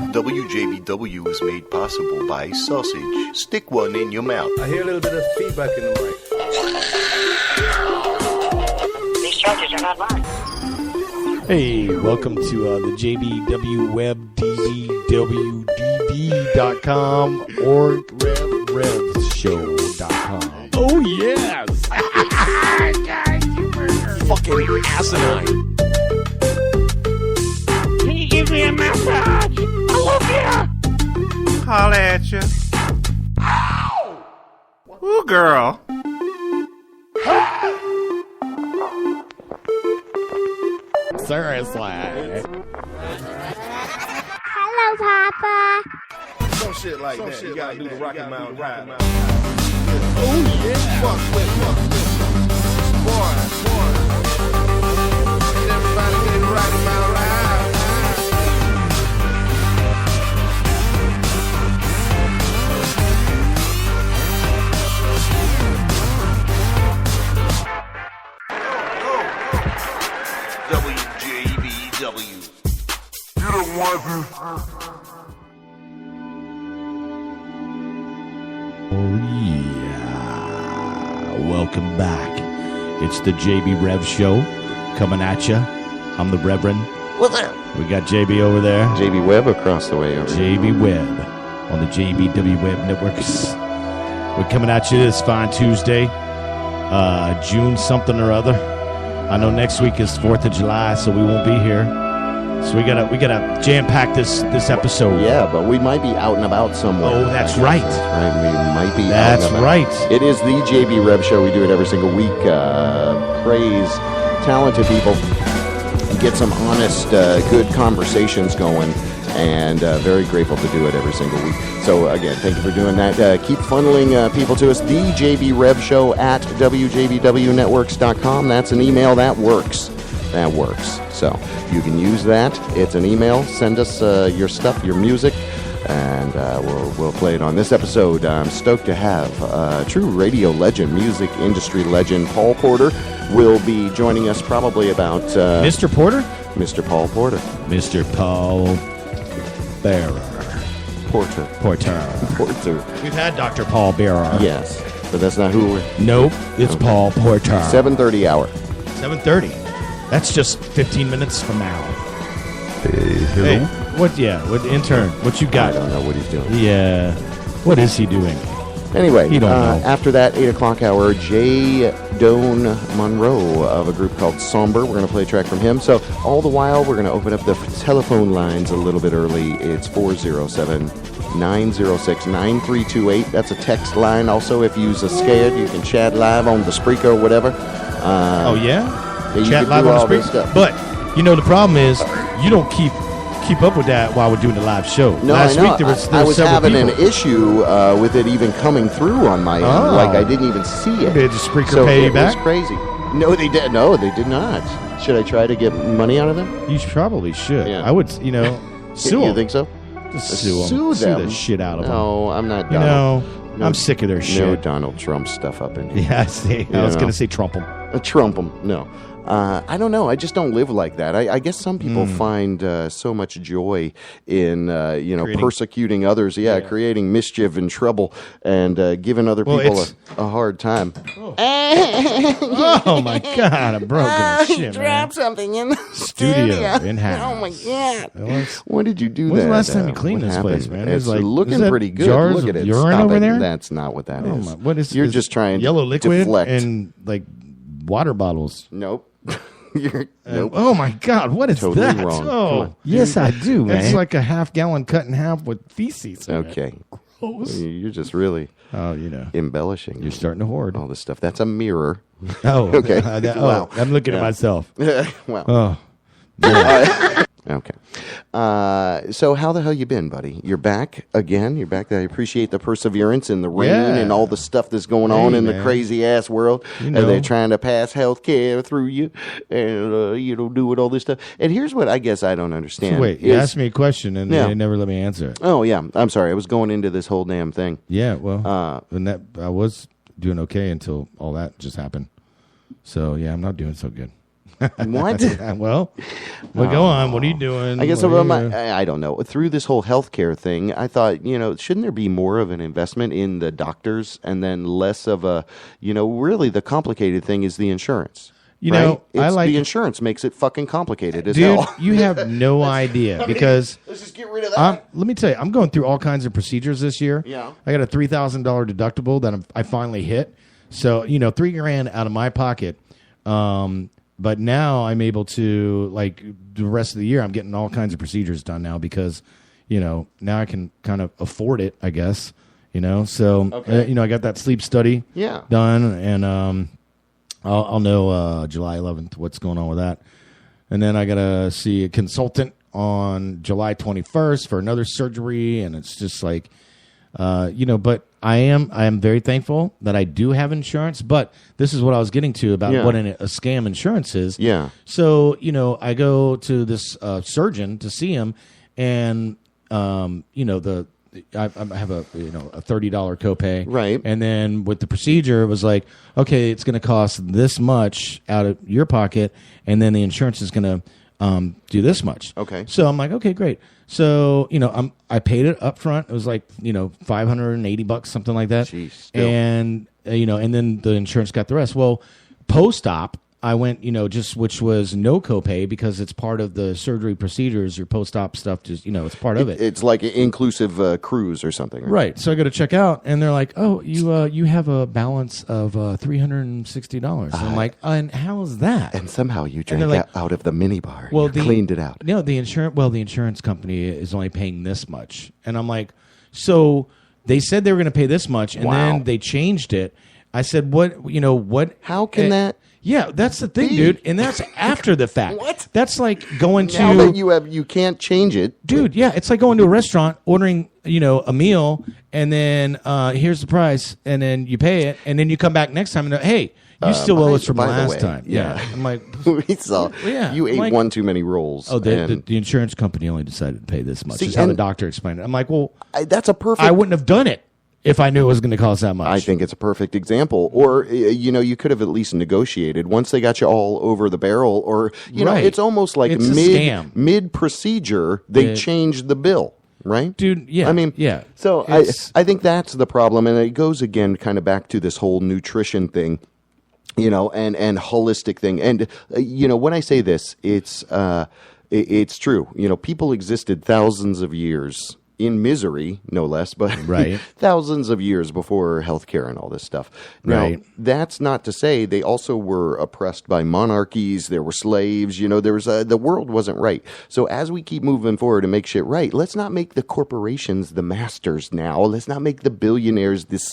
WJBW is made possible by sausage. Stick one in your mouth. I hear a little bit of feedback in the mic. These charges are not mine. Hey, welcome to the JBW Web DBWDD.com or RevRevShow.com. Oh, yes! Fucking asinine. Can you give me a massage? I love you. Holla at you. Ow! Ooh, girl. Seriously. Hello, Papa. Some shit like that. You gotta do the Rocky Mountain Ride. Oh, yeah. Fuck with. Boy. Ain't everybody getting Rocky Mountain Ride? WJBW. You don't want to. Oh, yeah. Welcome back. It's the JB Rev Show coming at you. I'm the Reverend. What's up? We got JB over there. Wjbw across the way over here. JB Webb on the JBW Web Networks. We're coming at you this fine Tuesday, June something or other. I know next week is 4th of July, so we won't be here. So we gotta jam pack this episode. Yeah, but we might be out and about somewhere. Oh, that's right. That's right. We might be That's out and about. right. It is the JB Rev Show. We do it every single week. Praise talented people. Get some honest, good conversations going. And very grateful to do it every single week. So, again, thank you for doing that. Keep funneling people to us. The JB Rev Show at WJBWNetworks.com. That's an email. That works. That works. So, you can use that. It's an email. Send us your stuff, your music, and we'll play it on this episode. I'm stoked to have true radio legend, music industry legend, Paul Porter will be joining us probably about... Mr. Porter? Mr. Paul Porter. Mr. Paul Bearer. Porter. We've had Dr. Paul Bearer. Yes, but that's not who we're... Nope, it's Paul Porter. 7:30 hour. 7:30. That's just 15 minutes from now. Hello? Hey, what intern? What you I got? don't know what he's doing. Yeah. What is he doing? Anyway, You don't know. after that 8 o'clock hour, Jaydone Munrow of a group called Somber. We're going to play a track from him. So all the while, we're going to open up the telephone lines a little bit early. It's 407-906-9328. That's a text line. Also, if you're scared, you can chat live on the Spreaker or whatever. Oh, yeah? You Chat can live do on the all this screen? stuff. But, the problem is, you don't keep up with that while we're doing the live show. No, Last I know. week, there was I was several having people. an issue with it even coming through on my end. Oh. Like, I didn't even see it. Did the Spreaker So pay you it back? was crazy. No, they did. No, they did not. Should I try to get money out of them? You probably should. Yeah. I would, sue You them. think so? Just sue them. Sue them. the shit out of them. No, I'm not You Donald. know, I'm sick of their No shit. Donald Trump stuff up in here. Yeah, I see. I was going to say Trump them. Trump them. No. I don't know. I just don't live like that. I guess some people find so much joy in, persecuting others. Yeah, creating mischief and trouble and giving other people a hard time. Oh, my God. I'm broken shit, man. Something in the Studio in-house. Oh, my God. When When did you do that? was the last time you cleaned what this happened? place, man? It's Is looking that pretty good. jars Look at of it. urine Stop over it. there? That's not what that Oh, is. my, what is You're this just trying yellow to liquid deflect. and water bottles. Nope. Nope. Oh my God! What is Totally that? wrong. Come Oh, on. yes, I do, man. It's like a half-gallon cut in half with feces. in it. Okay. Gross. You're just really Oh, embellishing. you're starting to hoard. all this stuff. That's a mirror. Oh, Okay. wow. I'm looking at myself. Well, Oh, okay. So how the hell you been, buddy? You're back again. You're back. I appreciate the perseverance and the rain Yeah. and all the stuff that's going on in the man. crazy ass world. You And they're know. trying to pass health care through you and, doing all this stuff. And here's what I guess I don't understand. wait. You is- asked me a question and Yeah. you never let me answer it. Oh, yeah. I'm sorry. I was going into this whole damn thing. Yeah, well, and that I was doing okay until all that just happened. So yeah, I'm not doing so good. What? Well, go on. What are you doing? I guess What are you doing? I don't know. Through this whole healthcare thing, I thought, shouldn't there be more of an investment in the doctors and then less of a, really the complicated thing is the insurance. Right? The insurance makes it fucking complicated as Dude, hell. you have no idea because let's just get rid of that. let me tell you, I'm going through all kinds of procedures this year. Yeah. I got a $3,000 deductible that I finally hit. So, $3,000 out of my pocket. But now I'm able to, like, the rest of the year, I'm getting all kinds of procedures done now because, now I can kind of afford it, I guess. So, Okay. I got that sleep study done, and I'll know July 11th what's going on with that. And then I got to see a consultant on July 21st for another surgery, and it's just like, but I am very thankful that I do have insurance, but this is what I was getting to about what a scam insurance is. Yeah. So, I go to this surgeon to see him, and, I have a $30 copay. Right. And then with the procedure, it was like, okay, it's going to cost this much out of your pocket, and then the insurance is going to do this much. Okay. So I'm like, okay, great. So, I paid it up front. It was like, $580, something like that. Jeez, still. And, and then the insurance got the rest. Well, post-op, I went, which was no copay because it's part of the surgery procedures, your post-op stuff, just, it's part of it. It's like an inclusive cruise or something. Right. So I go to check out, and they're like, oh, you have a balance of $360. I'm like, and how is that? And somehow you drank like, out of the minibar. Well, you cleaned it out. No, the insurance company is only paying this much. And I'm like, so they said they were going to pay this much, and then they changed it. I said, what? How can that? Yeah, that's the thing, dude, and that's after the fact. What? That's like going to Now that you can't change it, dude. Yeah, it's like going to a restaurant, ordering a meal, and then here's the price, and then you pay it, and then you come back next time and hey, you still owe us from by the last way, time. Yeah, I'm like, we saw you ate like, one too many rolls. Oh, the insurance company only decided to pay this much. See, is how the doctor explained it. I'm like, well, that's a perfect. I wouldn't have done it if I knew it was going to cost that much. I think it's a perfect example. Or, you could have at least negotiated once they got you all over the barrel. Or, it's almost like it's a scam. Mid-procedure, they changed the bill, right? Dude, yeah. I mean, yeah. So I think that's the problem. And it goes again kind of back to this whole nutrition thing, and holistic thing. And, when I say this, it's true. People existed thousands of years in misery, no less, but thousands of years before healthcare and all this stuff. Now, that's not to say they also were oppressed by monarchies. There were slaves. There was the world wasn't right. So as we keep moving forward and make shit right, let's not make the corporations the masters now. Let's not make the billionaires the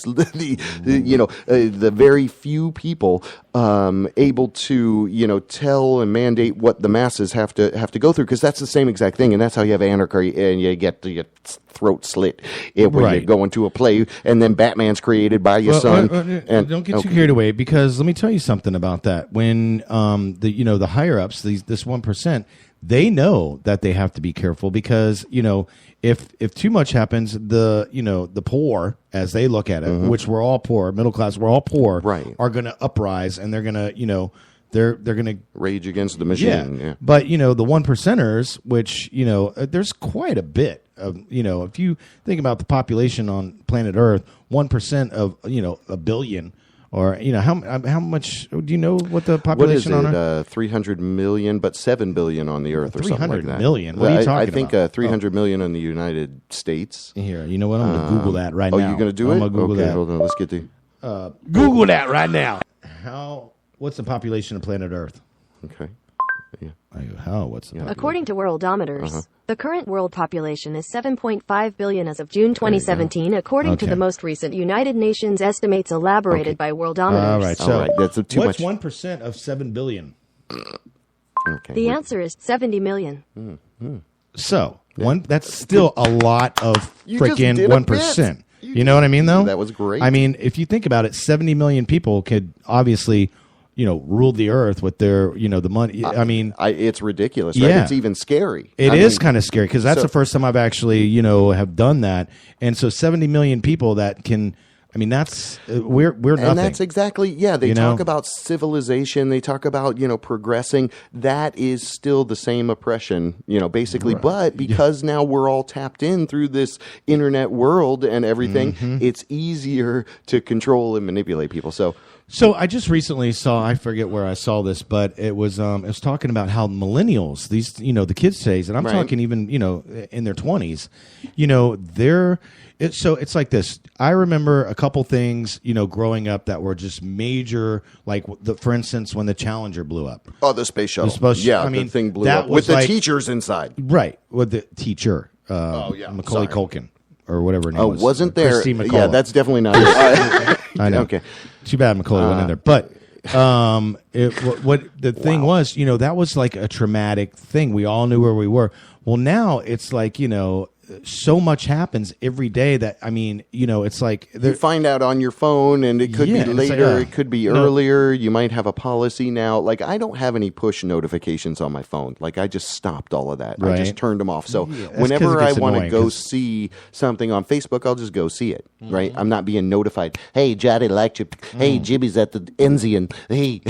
very few people able to tell and mandate what the masses have to go through, because that's the same exact thing, and that's how you have anarchy and you get throat slit when you go into a play, and then Batman's created by your son. Don't get too carried away, because let me tell you something about that. When the higher ups, this 1%, they know that they have to be careful, because if too much happens, the poor, as they look at it, which we're all poor, middle class, we're all poor, are going to uprise, and they're going to they're going to rage against the machine. Yeah. But the 1%ers, which there's quite a bit of if you think about the population on planet Earth, 1% of a billion. Or how much do you know what the population on Earth? What is it? 300 million, but 7 billion on the Earth, or something like that. 300 million. What are you talking I think about? 300 million in the United States. Here, you know what? I'm going to Google that right now. Oh, you're going to do it? I'm going to Google that. Hold on. Let's get the Google that right now. What's the population of planet Earth? Okay. Yeah. What's the According to Worldometers, the current world population is 7.5 billion as of June 2017, according to the most recent United Nations estimates elaborated by Worldometers. All right, so that's too what's much. 1% of 7 billion? Okay. The answer is 70 million. So that's still a lot of freaking did a 1%. You know what I mean, though? That was great. I mean, if you think about it, 70 million people could obviously, rule the earth with their, the money. I mean, it's ridiculous, right? Yeah. It's even scary. It is kind of scary, because that's the first time I've actually, have done that. And so 70 million people that can I mean, that's we're nothing. And that's exactly, they talk about civilization. They talk about, progressing. That is still the same oppression, basically. Right. But because now we're all tapped in through this internet world and everything, it's easier to control and manipulate people. So I just recently saw, I forget where I saw this, but it was talking about how millennials, these, the kids today, and I'm talking even, in their 20s, it's like this. I remember a couple things, growing up that were just major, like for instance, when the Challenger blew up. Oh, the space shuttle. The thing blew up with the teachers inside. Right, with the teacher, Macaulay Culkin. Or whatever her name was. Oh, wasn't there? Christine McCullough. Yeah, that's definitely not. I know. Okay. Too bad Macaulay went in there. But what the thing was, that was like a traumatic thing. We all knew where we were. Well, now it's like, so much happens every day that, it's like... You find out on your phone, and it could be later, it could be earlier. You might have a policy now. Like, I don't have any push notifications on my phone. Like, I just stopped all of that. Right. I just turned them off. So whenever I want to go see something on Facebook, I'll just go see it, right? I'm not being notified. Hey, Johnny liked you. Hey, Jimmy's at the Enzian. Hey,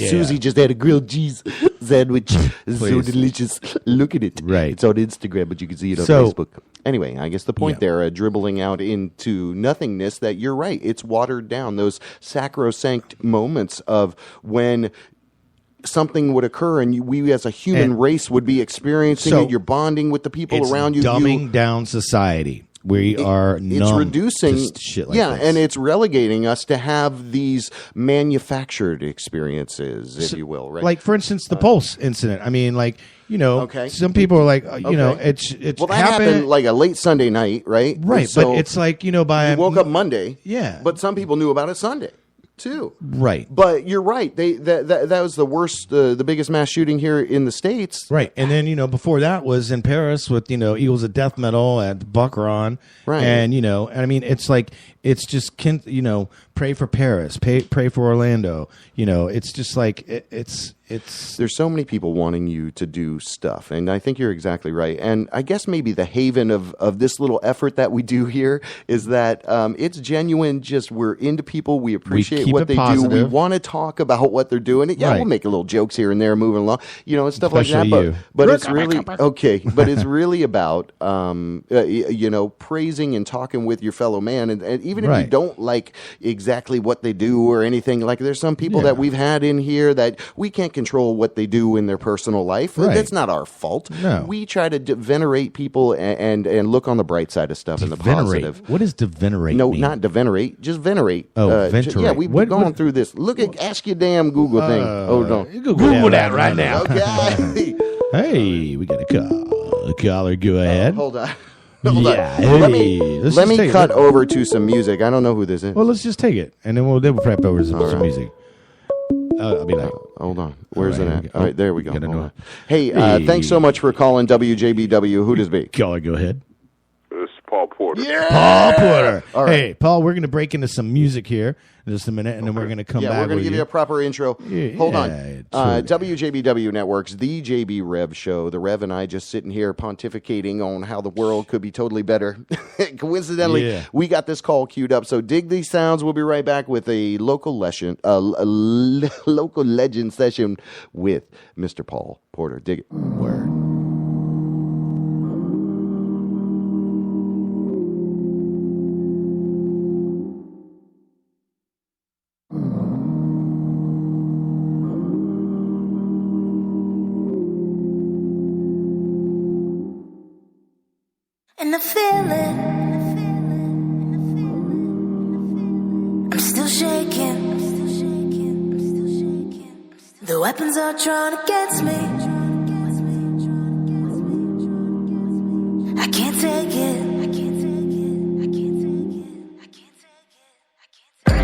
Susie just had a grilled cheese sandwich. It's so delicious. Look at it. Right. It's on Instagram, but you can see it on Facebook. Anyway, I guess the point there, dribbling out into nothingness, that you're right. It's watered down. Those sacrosanct moments of when something would occur and we as a human race would be experiencing it. You're bonding with the people around you. Dumbing down society. We are numb. It's reducing, to shit like this. and it's relegating us to have these manufactured experiences, if you will, right? Like, for instance, the Pulse incident. I mean, like, some people are like, it's well, that happened like a late Sunday night, right? Right, so but it's like, by... You woke up Monday, but some people knew about it Sunday, too. Right. But you're right. That was the worst, the biggest mass shooting here in the States. Right. And then, before that was in Paris with, Eagles of Death Metal at Buckron. Right. And, I mean, it's like, it's just, pray for Paris, pray for Orlando. It's just like, it's... There's so many people wanting you to do stuff, and I think you're exactly right. And I guess maybe the haven of this little effort that we do here is that it's genuine. Just we're into people. We appreciate what they do. We want to talk about what they're doing. We'll make a little jokes here and there, moving along, and stuff especially like that. But it's really okay. But it's really about praising and talking with your fellow man, and even if you don't like exactly what they do or anything, like there's some people that we've had in here that we can't control what they do in their personal life. Right. That's not our fault. No. We try to venerate people and look on the bright side of stuff and the positive. What does devenerate No, mean? not devenerate. Just venerate. Venturate. We've been going through this. Ask your damn Google thing. No. Google that right now. Okay. Hey, we got a call. Caller, go ahead. Hold on. Let me cut over to some music. I don't know who this is. Well, let's just take it, and then we'll prep over some music. I'll be like, hold on. Where's it at? All right, there we go. Hey, thanks so much for calling WJBW. Who does be? Caller, go ahead. It's Paul Porter. Yeah! Paul Porter. All right. Hey, Paul, we're going to break into some music here in just a minute, and then we're going to come back. Yeah, we're going to give you a proper intro. Hold on. Totally. WJBW Network's The JB Rev Show. The Rev and I just sitting here pontificating on how the world could be totally better. Coincidentally, we got this call queued up. So dig these sounds. We'll be right back with a local legend session with Mr. Paul Porter. Dig it. Word. And I feel it. I'm still shaking. The weapons are drawn against me. I can't take it. I'm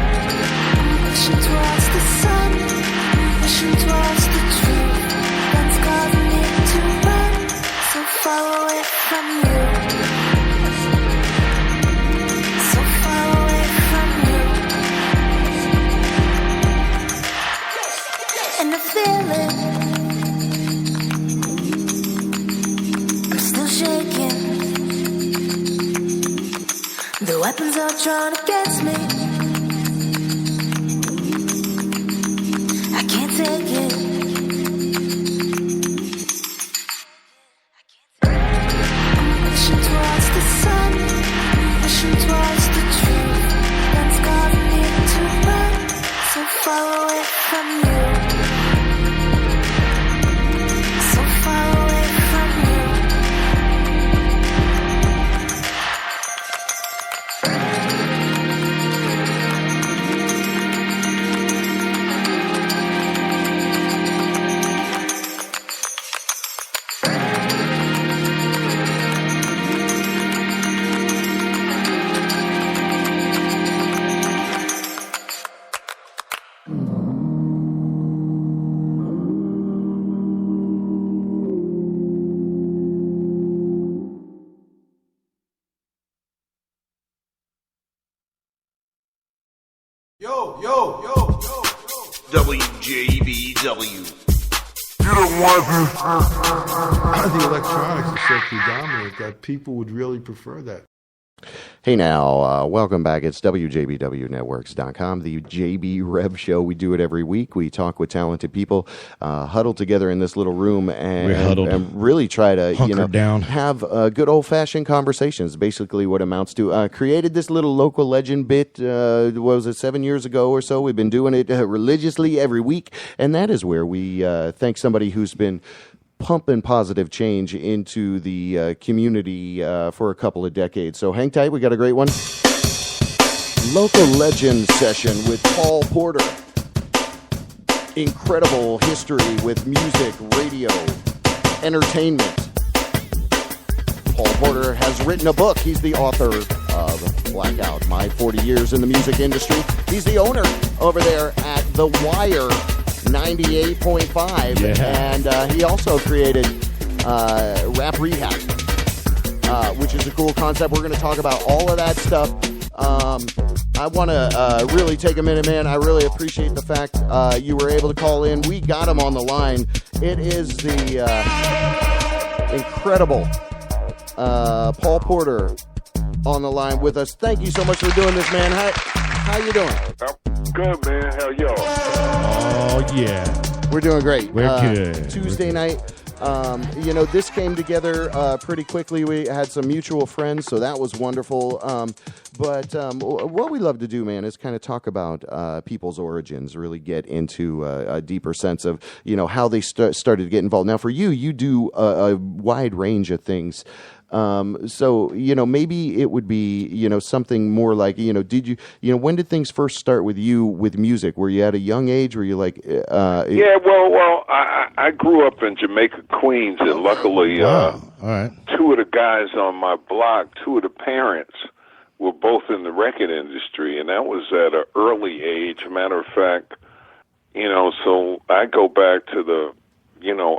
pushing towards the sun, pushing towards the truth. Guns causing me to run so far away from you. And I feel it. I'm still shaking. The weapons are drawn against me. digging. Wishing towards the sun, wishing towards the truth. That's causing me to run, so far away from you. So far away from you. WJBW. The electronics is so predominant that people would really prefer that. Hey now, welcome back. It's WJBWnetworks.com, the Wjbw show. We do it every week. We talk with talented people, huddle together in this little room and really try to down. Have good old-fashioned conversations, basically what amounts to. Created this little local legend bit, what was it, 7 years ago or so. We've been doing it religiously every week, and that is where we thank somebody who's been pumping positive change into the community for a couple of decades. So hang tight, we got a great one. Local Legend Session with Paul Porter. Incredible history with music, radio, entertainment. Paul Porter has written a book. He's the author of Blackout, My 40 Years in the Music Industry. He's the owner over there at The Wire 98.5, and he also created Rap Rehab, which is a cool concept. We're going to talk about all of that stuff. I want to really take a minute, man. I really appreciate the fact you were able to call in. We got him on the line. It is the incredible Paul Porter on the line with us. Thank you so much for doing this, man. How you doing? Good, man. How y'all? Oh, yeah. We're doing great. We're good. Tuesday night. This came together pretty quickly. We had some mutual friends, so that was wonderful. But what we love to do, man, is kind of talk about people's origins, really get into a deeper sense of, how they started to get involved. Now, for you, you do a wide range of things. So, maybe it would be, something more like, did you, when did things first start with you with music? Were you at a young age? Were you like, Yeah, well, I grew up in Jamaica, Queens, and luckily, all right. two of the guys on my block, two of the parents were both in the record industry, and that was at an early age. Matter of fact, so I go back to the,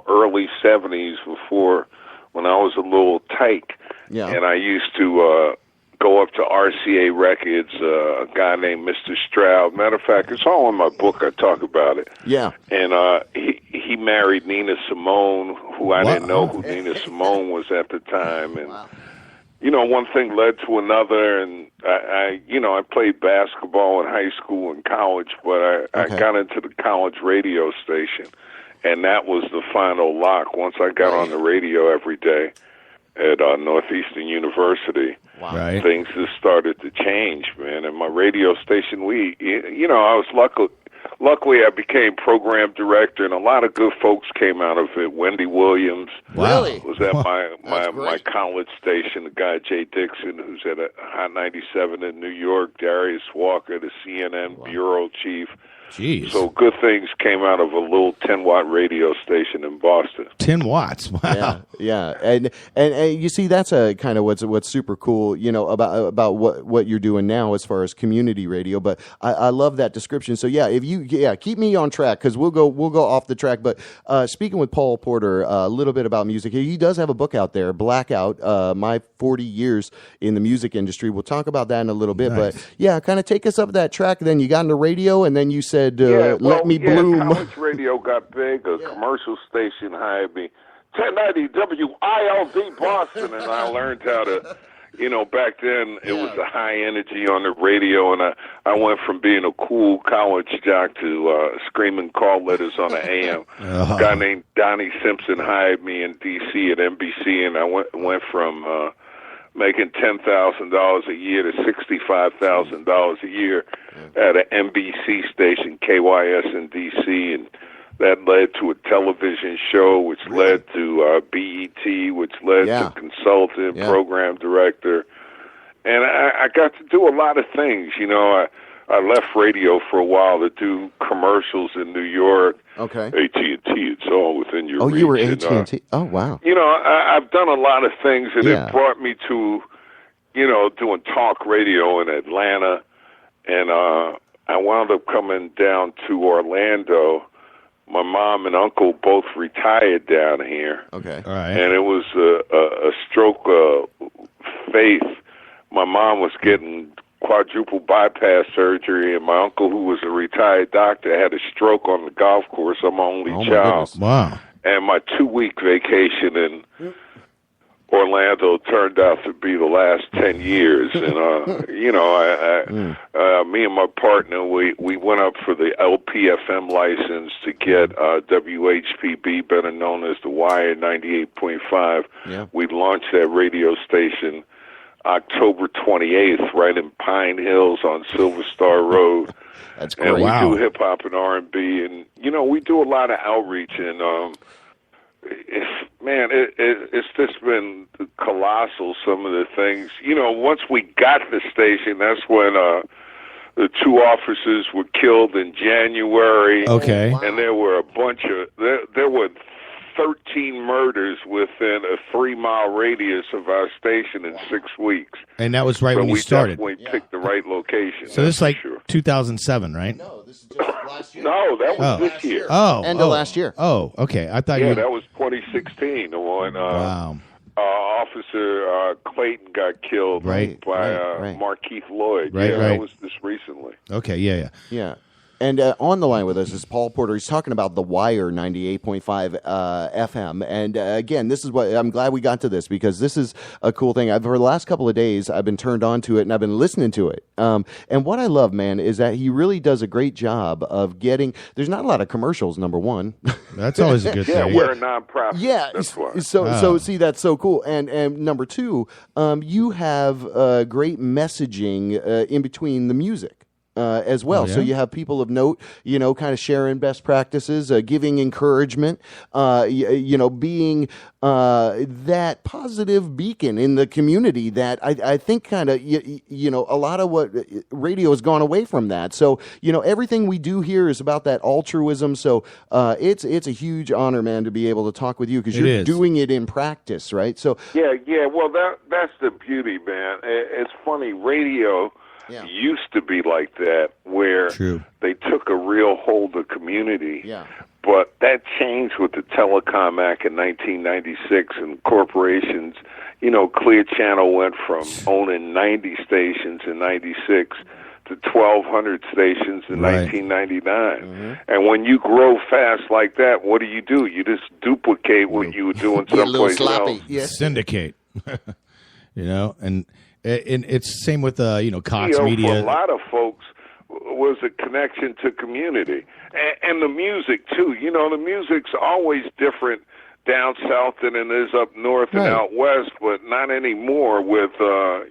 early 70s before, when I was a little tyke, and I used to go up to RCA Records, a guy named Mr. Stroud. Matter of fact, it's all in my book. I talk about it. Yeah. And he married Nina Simone, who I didn't know who Nina Simone was at the time. And, one thing led to another, and I played basketball in high school and college, but I got into the college radio station. And that was the final lock. Once I got on the radio every day at Northeastern University, things just started to change, man. And my radio station, I was luckily I became program director, and a lot of good folks came out of it. Wendy Williams was at my college station. The guy Jay Dixon, who's at Hot 97 in New York. Darius Walker, the CNN bureau chief. Jeez. So good things came out of a little 10-watt radio station in Boston. 10 watts. Wow. Yeah. And you see, that's a kind of what's super cool, about what you're doing now as far as community radio. But I love that description. So if you keep me on track, because we'll go off the track. But speaking with Paul Porter, a little bit about music. He does have a book out there, Blackout, My 40 Years in the Music Industry. We'll talk about that in a little bit. Nice. But kind of take us up that track. Then you got into radio, and then you said, let me bloom. College radio got big. A commercial station hired me. 1090 WILD Boston, and I learned how to, You know, back then it was a high energy on the radio, and I went from being a cool college jock to screaming call letters on the AM. A guy named Donnie Simpson hired me in D.C. at NBC, and I went from making $10,000 a year to $65,000 a year at an NBC station, KYS in D.C., and that led to a television show, which led to BET, which led to consultant, program director. And I got to do a lot of things. You know, I left radio for a while to do commercials in New York. Okay. AT&T, it's all within your reach. Oh, you were AT&T? Oh, wow. You know, I've done a lot of things, and it brought me to, you know, doing talk radio in Atlanta. And I wound up coming down to Orlando. My mom and uncle both retired down here. Okay. All right. And it was a stroke of faith. My mom was getting quadruple bypass surgery, and my uncle, who was a retired doctor, had a stroke on the golf course. I'm my only child. Goodness. Wow. And my 2-week vacation in Orlando turned out to be the last 10 years. And, you know, me and my partner, we went up for the LPFM license to get WHPB, better known as The Wire 98.5. Yeah. We launched that radio station October 28th, right in Pine Hills on Silver Star Road. That's great. And we do hip-hop and R&B. And, you know, we do a lot of outreach. And, it's just been colossal, some of the things. You know, once we got the station, that's when the 2 officers were killed in January. Okay. And there were a bunch of, there were 13 murders within a 3-mile radius of our station in 6 weeks. And that was right when you started. We definitely picked the right location. So this is like 2007, right? No, this is just last year. No, that was this year. Oh. End of last year. Oh, okay. I thought Yeah, that was 2016. When wow. Officer Clayton got killed by Markeith Lloyd. That was just recently. Okay, yeah. And on the line with us is Paul Porter. He's talking about The Wire 98.5 FM. And again, this is what I'm glad we got to this, because this is a cool thing. For the last couple of days, I've been turned on to it and I've been listening to it. And what I love, man, is that he really does a great job of getting. There's not a lot of commercials, number one. That's always a good thing. We're a nonprofit. Yeah, that's why. So see, that's so cool. And number two, you have great messaging in between the music. As well. Oh, yeah? So you have people of note, you know, kind of sharing best practices, giving encouragement, you know, being that positive beacon in the community that I think kind of, you know, a lot of what radio has gone away from that. So, you know, everything we do here is about that altruism. So it's a huge honor, man, to be able to talk with you, because you're doing it in practice, right? So Yeah. Well, that's the beauty, man. It's funny, radio used to be like that, where they took a real hold of community. Yeah. But that changed with the Telecom Act in 1996, and corporations, you know, Clear Channel went from owning 90 stations in 96 to 1,200 stations in 1999. Mm-hmm. And when you grow fast like that, what do? You just duplicate what you were doing someplace else. Yes. Syndicate. You know, and it's the same with you know, Cox Media. For a lot of folks, was a connection to community, and the music too. You know, the music's always different down south than it is up north and out west, but not anymore with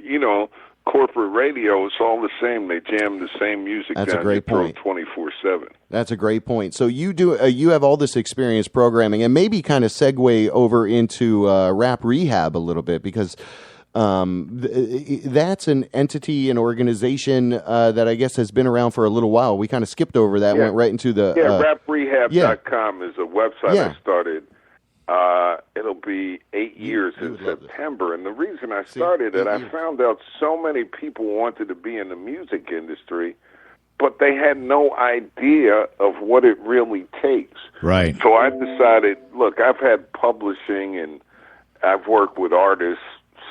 you know, corporate radio. It's all the same. They jam the same music. That's down a great your point. 24/7. That's a great point. So you do you have all this experience programming, and maybe kind of segue over into Rap Rehab a little bit, because that's an entity, an organization that I guess has been around for a little while. We kind of skipped over that, went right into the... raprehab.com is a website I started. It'll be 8 years in September. And the reason I started it, I found out so many people wanted to be in the music industry, but they had no idea of what it really takes. Right. So I decided, look, I've had publishing and I've worked with artists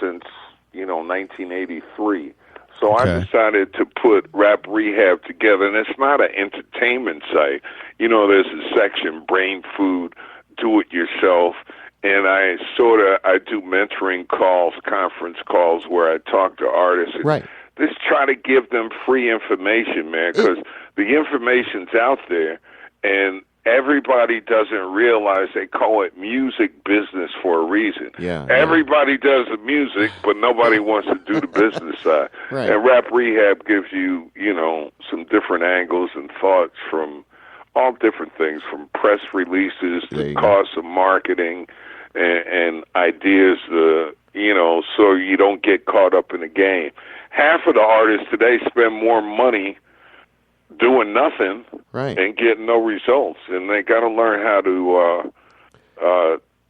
since, you know, 1983. So I decided to put Rap Rehab together, and it's not an entertainment site. You know, there's a section, brain food, do it yourself, and I do mentoring calls, conference calls where I talk to artists. And right. Just try to give them free information, man, because the information's out there, and everybody doesn't realize they call it music business for a reason. Yeah. Everybody does the music, but nobody wants to do the business side. Right. And Rap Rehab gives you, some different angles and thoughts from all different things, from press releases to costs of marketing and ideas, so you don't get caught up in the game. Half of the artists today spend more money doing nothing and getting no results, and they got to learn how to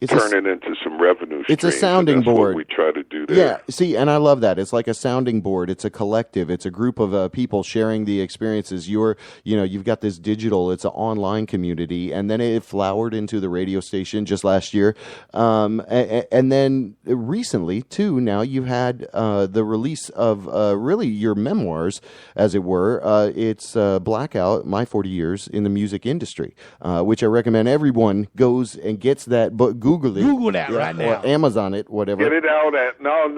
turn it into some revenue streams. It's a sounding board. What we try to do there. Yeah, see, and I love that. It's like a sounding board. It's a collective. It's a group of people sharing the experiences. You've got this digital. It's an online community, and then it flowered into the radio station just last year, and then recently too. Now you've had the release of really your memoirs, as it were. It's Blackout: My 40 Years in the Music Industry, which I recommend everyone goes and gets that book. Google that right now. Or Amazon it, whatever. Get it out at no.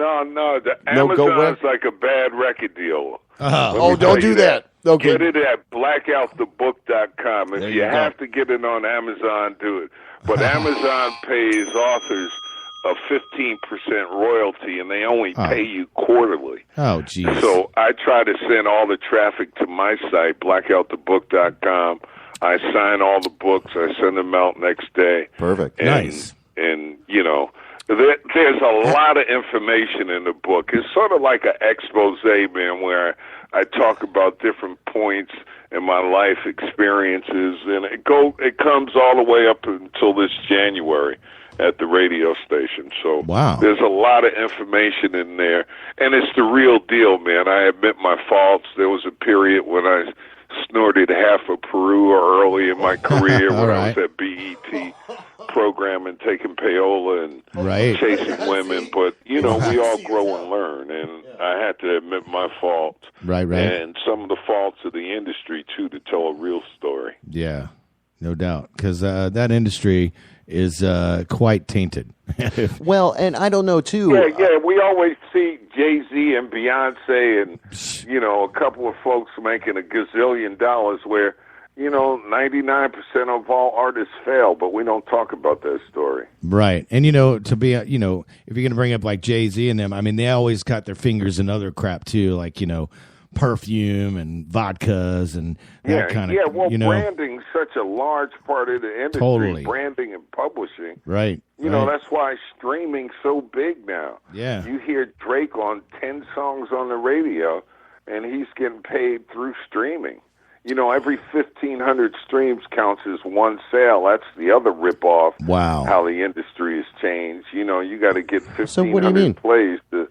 The Amazon's like a bad record deal. Don't do that. Okay. Get it at blackoutthebook.com. If you have to get it on Amazon, do it. But Amazon pays authors a 15% royalty, and they only pay you quarterly. Oh, geez. So I try to send all the traffic to my site, blackoutthebook.com. I sign all the books. I send them out next day. Perfect. Nice. And there's a lot of information in the book. It's sort of like an expose, man, where I talk about different points in my life experiences, and it comes all the way up until this January at the radio station. So there's a lot of information in there, and it's the real deal, man. I admit my faults. There was a period when I snorted half a Peru early in my career when I was at BET programming, taking payola and chasing women. But, we all grow and learn, and I had to admit my faults. Right. And some of the faults of the industry, too, to tell a real story. Yeah, no doubt, because that industry is quite tainted. Well, and I don't know, too. Yeah, we always see Jay-Z and Beyonce and, a couple of folks making a gazillion dollars where, 99% of all artists fail, but we don't talk about that story. Right. And, to be, if you're going to bring up like Jay-Z and them, I mean, they always got their fingers in other crap, too, like, perfume and vodkas and that kind of, Yeah, well, branding's such a large part of the industry. Totally. Branding and publishing. Right. That's why streaming's so big now. Yeah. You hear Drake on 10 songs on the radio, and he's getting paid through streaming. Every 1,500 streams counts as one sale. That's the other ripoff. Wow. How the industry has changed. You got to get 1,500 So what do you mean? plays to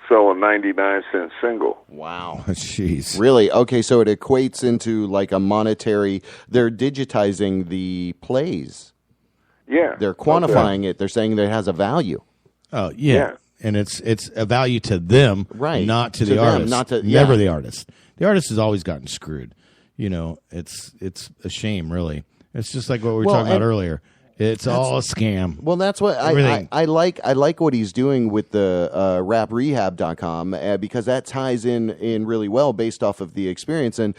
sell a 99-cent single. Wow. Jeez. Really? Okay, so it equates into like a monetary. They're digitizing the plays. Yeah. They're quantifying it. They're saying that it has a value. Oh, yeah. And it's a value to them, not to the artist. Never the artist. The artist has always gotten screwed. It's a shame, really. It's just like what we were talking about earlier. It's all a scam. Well, that's what I like. I like what he's doing with the raprehab.com because that ties in really well based off of the experience. And,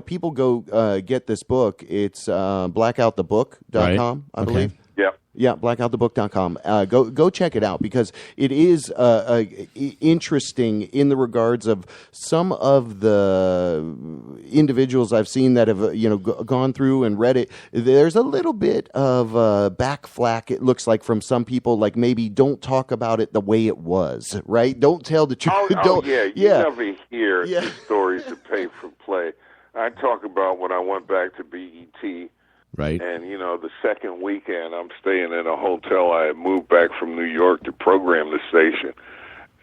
people go get this book. It's blackoutthebook.com, I believe. Yeah, blackoutthebook.com. Go check it out because it is interesting in the regards of some of the individuals I've seen that have gone through and read it. There's a little bit of back flack. It looks like from some people, like maybe don't talk about it the way it was. Right? Don't tell the truth. You never hear the stories of pay for play. I talk about when I went back to BET. Right. And, the second weekend, I'm staying in a hotel. I had moved back from New York to program the station.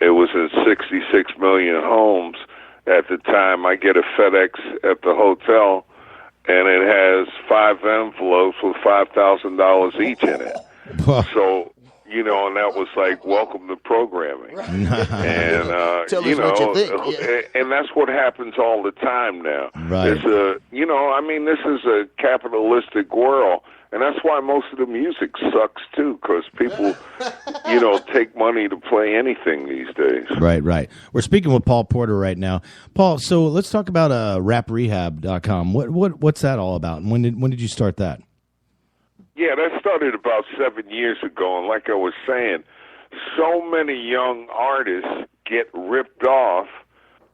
It was in 66 million homes at the time. I get a FedEx at the hotel, and it has 5 envelopes with $5,000 each in it. So, and that was like, welcome to programming. And, Tell us what you think. Yeah. And that's what happens all the time now. Right. It's this is a capitalistic world, And that's why most of the music sucks, too, because people, take money to play anything these days. Right. We're speaking with Paul Porter right now. Paul, so let's talk about raprehab.com. What's that all about? And when did you start that? Yeah, that started about 7 years ago. And like I was saying, so many young artists get ripped off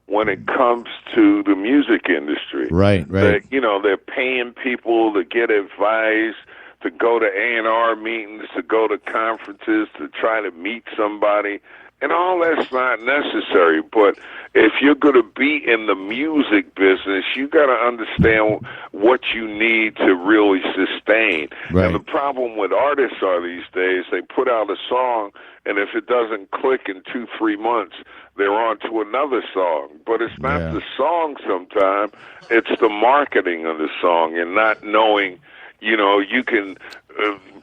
when it comes to the music industry. Right. They're paying people to get advice, to go to A&R meetings, to go to conferences, to try to meet somebody. And all that's not necessary. But if you're going to be in the music business, you got to understand what you need to really sustain. Right. And the problem with artists are these days, they put out a song, and if it doesn't click in 2-3 months, they're on to another song. But it's not the song sometimes, it's the marketing of the song and not knowing, you can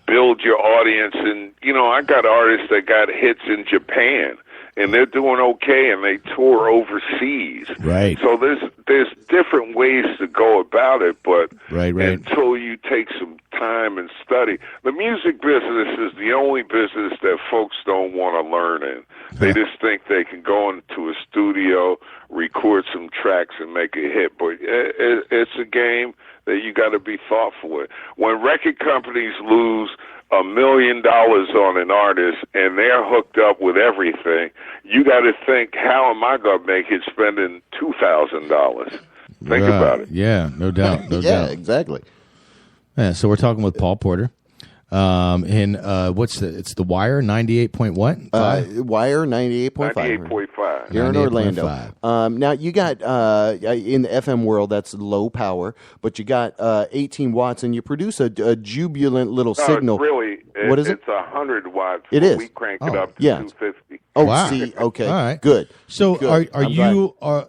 build your audience. And, I got artists that got hits in Japan, and they're doing okay, and they tour overseas. Right. So there's different ways to go about it, but right. until you take some time and study. The music business is the only business that folks don't want to learn in. They just think they can go into a studio, record some tracks, and make a hit. But it's a game that you got to be thoughtful with. When record companies lose $1 million on an artist and they're hooked up with everything, you got to think, how am I going to make it spending $2,000? Think about it. Yeah, no doubt. Yeah, exactly. Yeah, so we're talking with Paul Porter. And it's the Wire 98 what? Wire 98.5. 98.5. Here in Orlando. Now, you got, in the FM world, that's low power, but you got 18 watts, and you produce a jubilant little signal. Really, what is it? It's 100 watts. It is. We crank it up to 250. Oh, wow. See, okay, all right. Good. So, Good.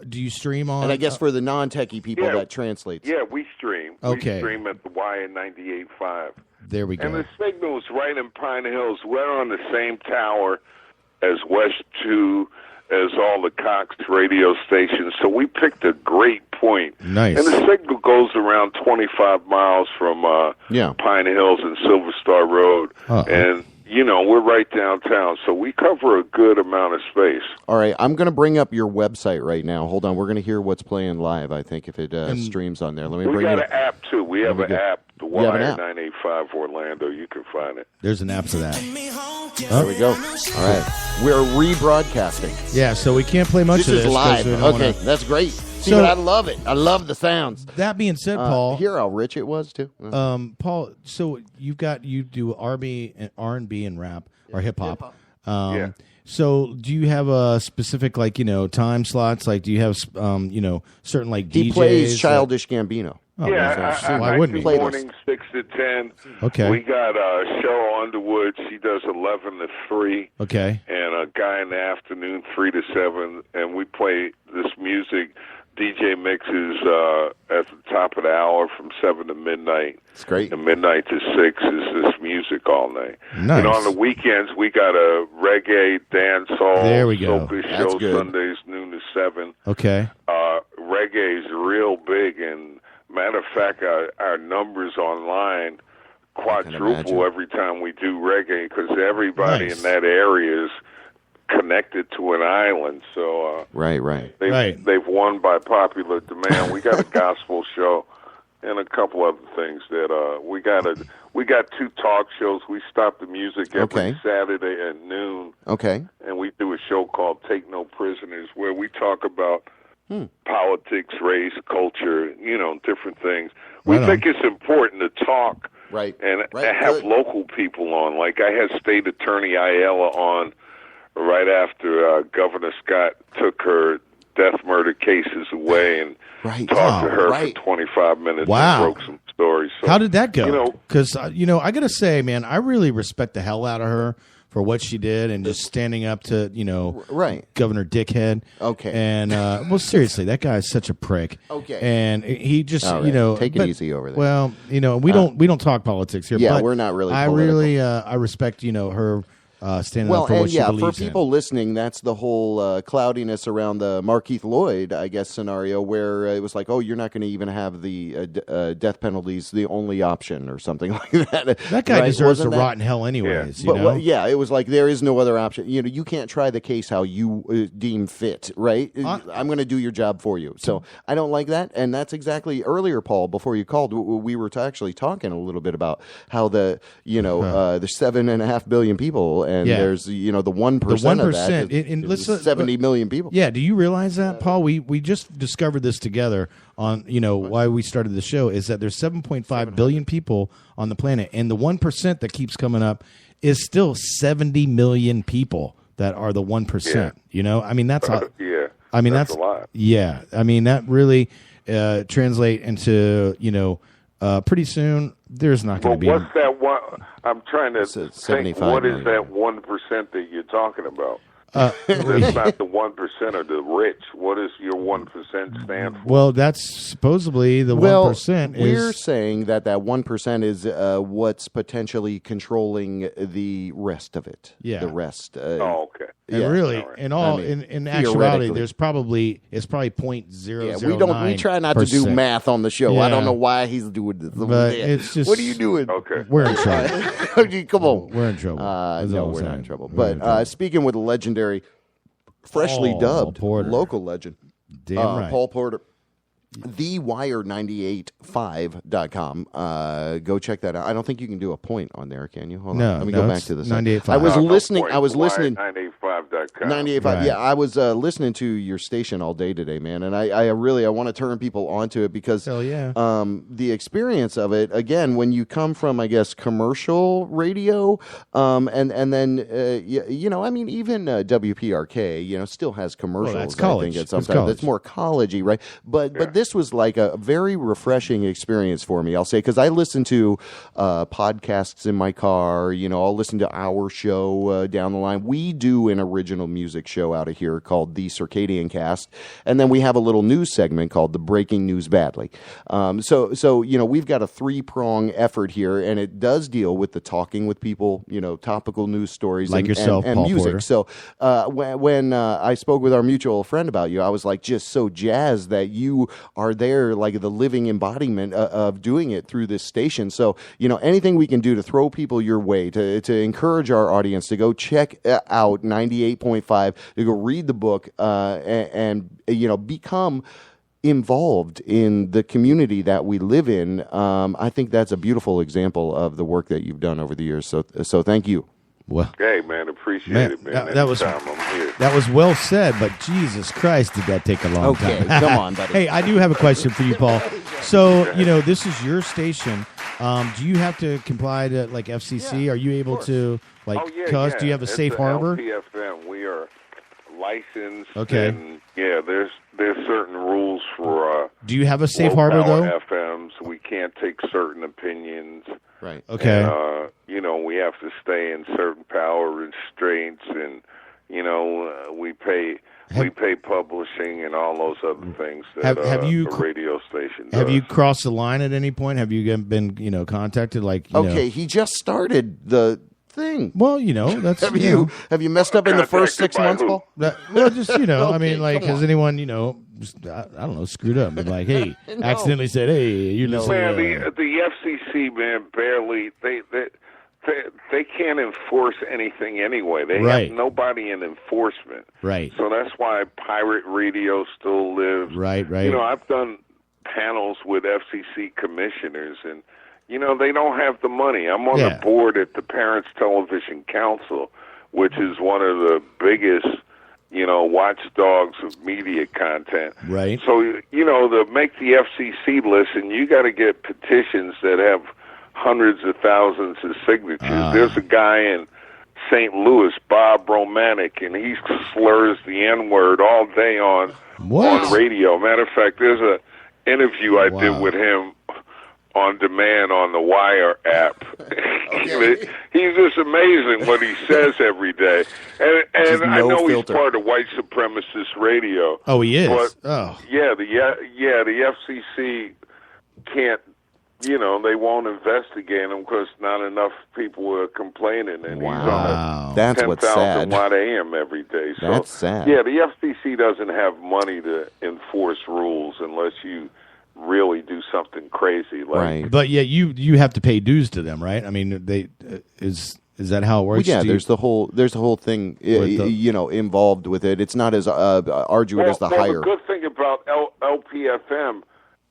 do you stream on? And I guess for the non-techie people, that translates. Yeah, we stream. Okay. We stream at the Wire 98.5. There we go. And the signal's right in Pine Hills. We're on the same tower as West 2, as all the Cox radio stations. So we picked a great point. Nice. And the signal goes around 25 miles from Pine Hills and Silver Star Road. And, we're right downtown. So we cover a good amount of space. All right. I'm going to bring up your website right now. Hold on. We're going to hear what's playing live, I think, if it streams on there. Let me we bring got it an app, too. We have an app. The You have Wire an app? 985 Orlando. You can find it. There's an app for that. There we go. All right. We're rebroadcasting. Yeah, so we can't play much This of this. is live. 'cause we don't Okay, wanna- that's great. See, So- but I love it. I love the sounds. That being said, Paul. Hear how rich it was, too. Paul, so you do R&B and rap or hip hop. Yeah. So do you have a specific time slots? Like, do you have certain DJs? He plays Childish Gambino. Oh, Yeah, why I wouldn't do he? morning 6 to 10. Okay. We got Cheryl Underwood. She does 11 to 3. Okay. And a guy in the afternoon, 3 to 7. And we play this music. DJ mixes at the top of the hour from 7 to midnight. It's great. And midnight to 6 is this music all night. Nice. And on the weekends, we got a reggae, dancehall, There we go. soca That's show good. Sundays, noon to 7. Okay. Reggae is real big, and matter of fact, our numbers online quadruple imagine. every time we do reggae because everybody Nice. in that area is connected to an island. So Right. they've won by popular demand. We got a gospel show and a couple other things that we got 2 talk shows. We stop the music every Saturday at noon. Okay. And we do a show called Take No Prisoners where we talk about politics, race, culture, different things. We think it's important to talk and have local people on. Like I had State Attorney Ayala on right after Governor Scott took her death murder cases away and talked to her for 25 minutes and broke some stories. So, how did that go? Because, I got to say, man, I really respect the hell out of her for what she did and just standing up to, Governor Dickhead. Okay. And, well, seriously, that guy is such a prick. Okay. And he just, Take it easy over there. Well, we don't talk politics here. Yeah, but we're not really I political. really, I respect, her standing up for what she believes for in. people listening, that's the whole cloudiness around the Markeith Lloyd, I guess, scenario where it was like, oh, you're not going to even have the death penalties the only option or something like that. That guy right? deserves Wasn't to that? rot in hell anyways. But, You know? it was like there is no other option. You can't try the case how you deem fit, right? I'm going to do your job for you. So I don't like that, and that's exactly earlier, Paul. Before you called, we were actually talking a little bit about how there's 7.5 billion people, and there's the 1% of that is 70 million people. Yeah, do you realize that, Paul? We just discovered this together on why we started the show is that there's 7.5 billion people on the planet, and the 1% that keeps coming up is still 70 million people that are the 1%. I mean that's a lot. Yeah, I mean that really translate into pretty soon there's not going to be. What's that one? I'm trying to think. What is that 1% that you're talking about? It's not the 1% of the rich. What does your 1% stand for? Well, that's supposedly the 1%. We're saying that 1% is what's potentially controlling the rest of it. Yeah, the rest. Okay. And really, in actuality, it's probably 0.009%. We try not to do math on the show. Yeah. I don't know why he's doing this. But it's just, what are you doing? Okay, we're in trouble. Come on, we're in trouble. No, we're not in trouble. But speaking with a legendary, freshly dubbed local legend, damn right, Paul Porter. TheWire985.com. Go check that out. I don't think you can do a point on there, can you? Hold on. Let me go back to the 98.5. I was listening. 985.com. 98.5. Right. Yeah, I was listening to your station all day today, man, and I want to turn people onto it because hell yeah. The experience of it again when you come from I guess commercial radio, and then I mean even WPRK still has commercials. Well, that's college. I think sometimes it's more collegey, right? But this was like a very refreshing experience for me, I'll say, because I listen to podcasts in my car. I'll listen to our show down the line. We do an original music show out of here called The Circadian Cast, and then we have a little news segment called The Breaking News Badly. So we've got a 3-prong effort here, and it does deal with the talking with people, topical news stories like yourself, and Paul music. Porter. So when I spoke with our mutual friend about you, I was like just so jazzed that you are there like the living embodiment of doing it through this station. So, anything we can do to throw people your way, to encourage our audience to go check out 98.5, to go read the book, and become involved in the community that we live in. I think that's a beautiful example of the work that you've done over the years. So thank you. Well, hey, man, appreciate it, man. That was well said, but Jesus Christ, did that take a long time? Okay, come on, buddy. Hey, I do have a question for you, Paul. So, this is your station. Do you have to comply to, like, FCC? Yeah, are you able to, like, yeah. do you have a safe harbor? LPFM, we are licensed. Okay. And, there's certain rules for do you have a safe harbor, though? FMs. We can't take certain opinions. Right. And, Okay. we have to stay in certain power restraints, and we pay publishing and all those other things that have you, a radio station does. Have you crossed the line at any point? Have you been contacted? Like he just started the thing. Well, that's have you messed up in the first 6 months, Paul? Well, just I mean, like, come has on. anyone I don't know, screwed up and like, hey, accidentally said, hey, you listen. Man, the FCC, man, barely they can't enforce anything anyway. They have nobody in enforcement. Right. So that's why pirate radio still lives. Right. I've done panels with FCC commissioners, and they don't have the money. I'm on the board at the Parents Television Council, which is one of the biggest, watchdogs of media content. Right. So, to make the FCC listen, you got to get petitions that have hundreds of thousands of signatures. There's a guy in St. Louis, Bob Romanek, and he slurs the N-word all day on radio. Matter of fact, there's an interview I did with him on demand on the Wire app. Okay. He's just amazing what he says every day. And I know he's part of white supremacist radio. Oh, he is? But, the FCC can't they won't investigate him because not enough people are complaining. And he's on That's what's sad. 10,000 watt AM every day. So, that's sad. Yeah, the FCC doesn't have money to enforce rules unless you really do something crazy. Right. But yeah, you have to pay dues to them, right? I mean, is that how it works? Well, yeah, there's the whole thing, involved with it. It's not as arduous as the higher. The good thing about LPFM,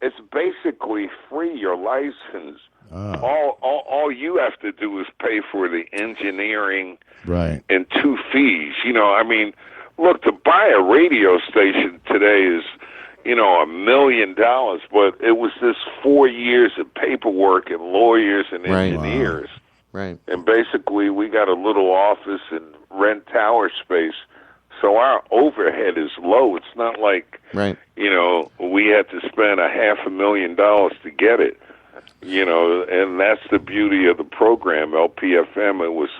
it's basically free. Your license. All you have to do is pay for the engineering, right? And 2 fees. Look, to buy a radio station today is, $1 million, but it was this 4 years of paperwork and lawyers and engineers. Wow. Right. And basically, we got a little office and rent tower space, so our overhead is low. It's not like, we had to spend $500,000 to get it, and that's the beauty of the program, LPFM. It was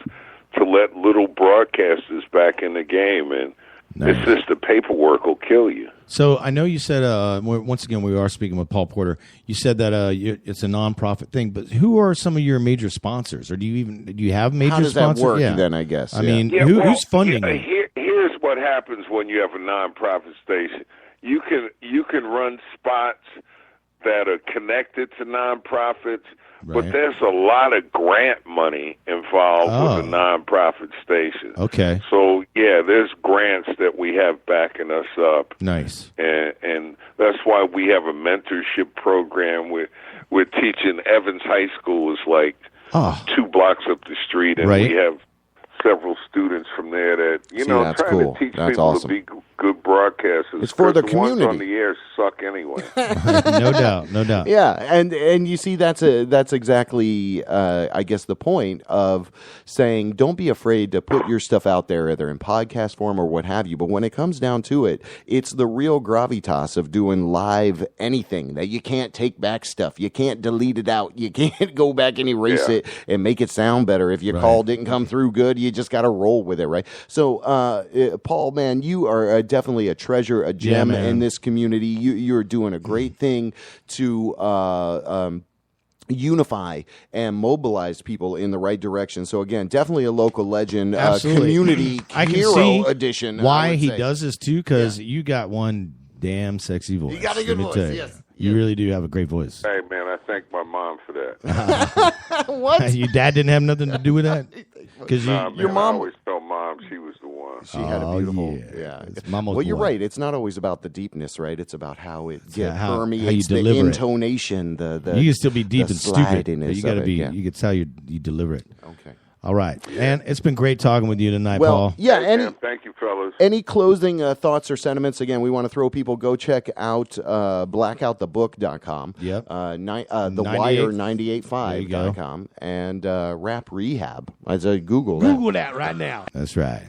to let little broadcasters back in the game, and it's just the paperwork will kill you. So I know you said, once again, we are speaking with Paul Porter. You said that it's a nonprofit thing, but who are some of your major sponsors, or do you have major sponsors? How does that work then, I guess? I mean, who's funding it? Here's what happens when you have a nonprofit station. You can run spots that are connected to nonprofits, but there's a lot of grant money involved with a nonprofit station. Okay. So, yeah, there's grants that we have backing us up. Nice. And that's why we have a mentorship program. We're teaching Evans High School is like 2 blocks up the street, and we have several students from there that, that's trying cool. to teach That's people awesome. to be good broadcasters. It's for the ones community. on the air suck anyway. No doubt. Yeah, and you see that's exactly I guess the point of saying don't be afraid to put your stuff out there, either in podcast form or what have you. But when it comes down to it, it's the real gravitas of doing live anything that you can't take back stuff. You can't delete it out. You can't go back and erase it and make it sound better. If your call didn't come through good, you just got to roll with it, right? So, Paul, man, you are definitely a treasure, a gem in this community. You're doing a great thing to unify and mobilize people in the right direction. So again, definitely a local legend, community hero edition. Why he does this too? Because you got one damn sexy voice. You got a good voice. Yes. You really do have a great voice. Hey, man, I thank my mom for that. What? Your dad didn't have nothing to do with that? Because your mom. I always tell Mom she was the one. She had a beautiful. Well, you're right. It's not always about the deepness, right? It's about how it permeates, the intonation, the you can still be deep and stupid, but you got to be. Yeah. You can tell you deliver it. Okay. All right, and it's been great talking with you tonight, Paul. Yeah, thank you, fellas. Any closing thoughts or sentiments? Again, we want to throw people, go check out blackoutthebook.com. Yep. TheWire985.com and Rap Rehab. As I Google that right now. That's right.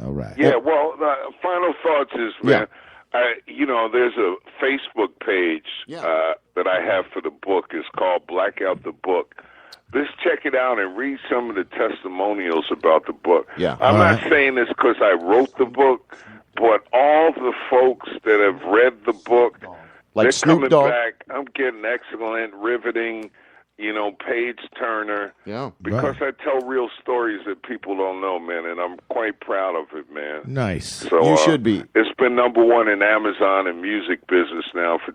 All right. Yeah, well, final thoughts is, man, there's a Facebook page that I have for the book. It's called Blackout the Book. Just check it out and read some of the testimonials about the book. Yeah. I'm not saying this because I wrote the book, but all the folks that have read the book, like they're Snoop coming Dogg. back. I'm getting excellent, riveting, page turner. Yeah. Because I tell real stories that people don't know, man, and I'm quite proud of it, man. Nice. So you should be. It's been #1 in Amazon and music business now for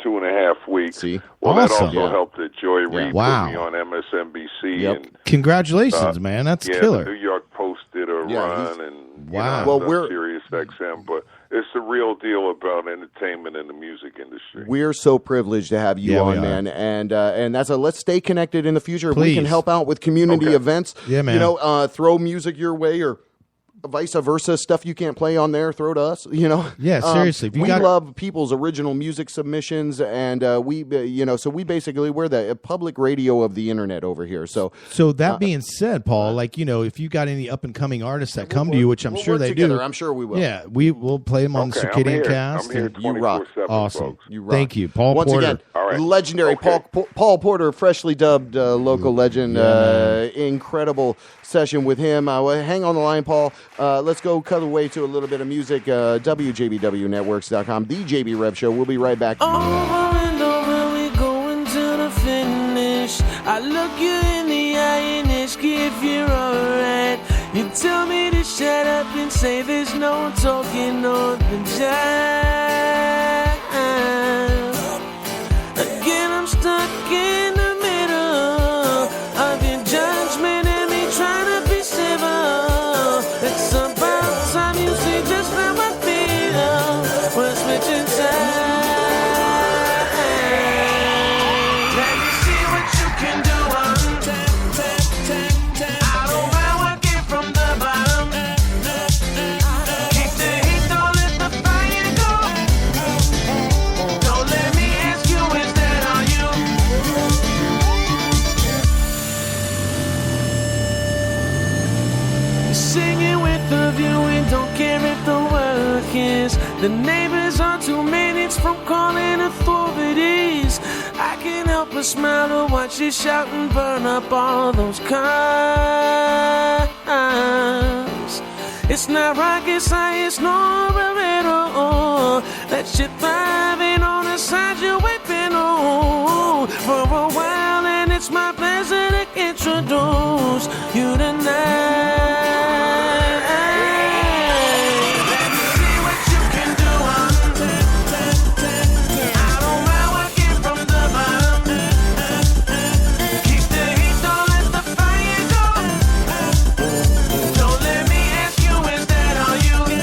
2.5 weeks. See? Well, awesome. that also helped that Joy Reid put Wow. me on MSNBC. Yep. And, Congratulations, man. That's killer. The New York Post did a run, and wow. Well, we're Sirius XM, but it's the real deal about entertainment in the music industry. We're so privileged to have you on, man, and that's let's stay connected in the future. If we can help out with community events. Yeah, man. Throw music your way or vice versa, stuff you can't play on there, throw to us. Yeah, seriously. We love people's original music submissions, and so we basically we're the public radio of the internet over here. So that being said, Paul, if you got any up and coming artists that come to you, which I'm sure they together. do, I'm sure we will. Yeah, we will play them on the Circadian Cast. I'm here You rock. 24/7, awesome. folks. You rock. Thank you, Paul Once Porter. again, All right. legendary Okay. Paul Porter, freshly dubbed local legend. Incredible session with him. Hang on the line, Paul. Let's go cut away to a little bit of music. WJBWNetworks.com, the JB Rev Show. We'll be right back. Over and over we go into the finish. I look you in the eye and ask you if you're alright. You tell me to shut up and say there's no talking on the jive. Again, I'm stuck in the middle of your judgment and me trying to be civil. It's about time you see just how I feel. We're switching sides. Let me see what you can do. I don't mind working from the bottom. Keep the heat, don't let the fire go. Don't let me ask you, is that on you? Singing with the view and don't care if the work is. The neighbors are 2 minutes from calling authorities. I can't help but smile to watch you shout and burn up all those cars. It's not rocket science nor a riddle that you're thriving on the side you're whipping on for a while, and it's my pleasure to introduce you tonight. Let me see what you can do. I don't mind working from the bottom. Keep the heat, don't let the fire go. Don't let me ask you, is that all you get?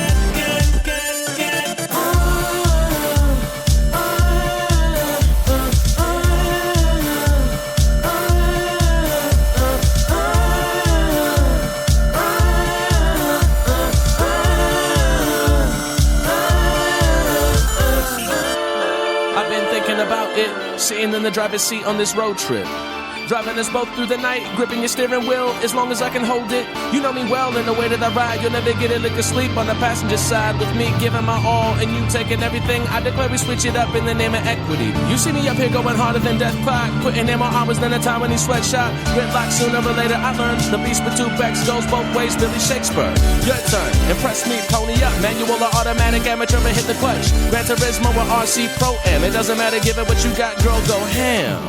I've been thinking about it, sitting in the driver's seat on this road trip. Driving us both through the night, gripping your steering wheel as long as I can hold it. You know me well, in the way that I ride, you'll never get a lick of sleep on the passenger side. With me giving my all and you taking everything, I declare we switch it up in the name of equity. You see me up here going harder than Death Clock, putting in more hours than the time when he sweatshop. Gridlock, sooner or later I learned the beast with 2 backs goes both ways, Billy Shakespeare. Your turn, impress me, pony up, manual or automatic, amateur, and hit the clutch. Gran Turismo or RC Pro M, it doesn't matter, give it what you got, girl, go ham.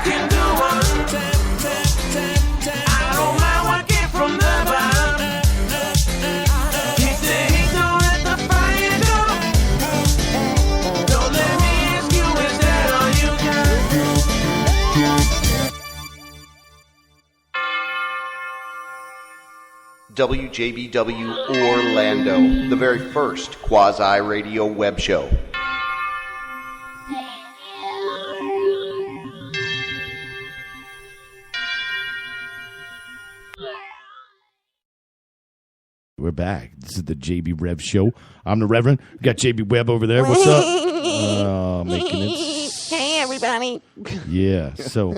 Can do I don't mind working from the bottom. Keep the heat, don't let the fire go. Don't let me ask you, is that all you got? WJBW Orlando, the very first quasi-radio web show. We're back. This is the JB Rev Show. I'm the Reverend. We got JB Webb over there. What's up? Making it. Hey, everybody. Yeah, so.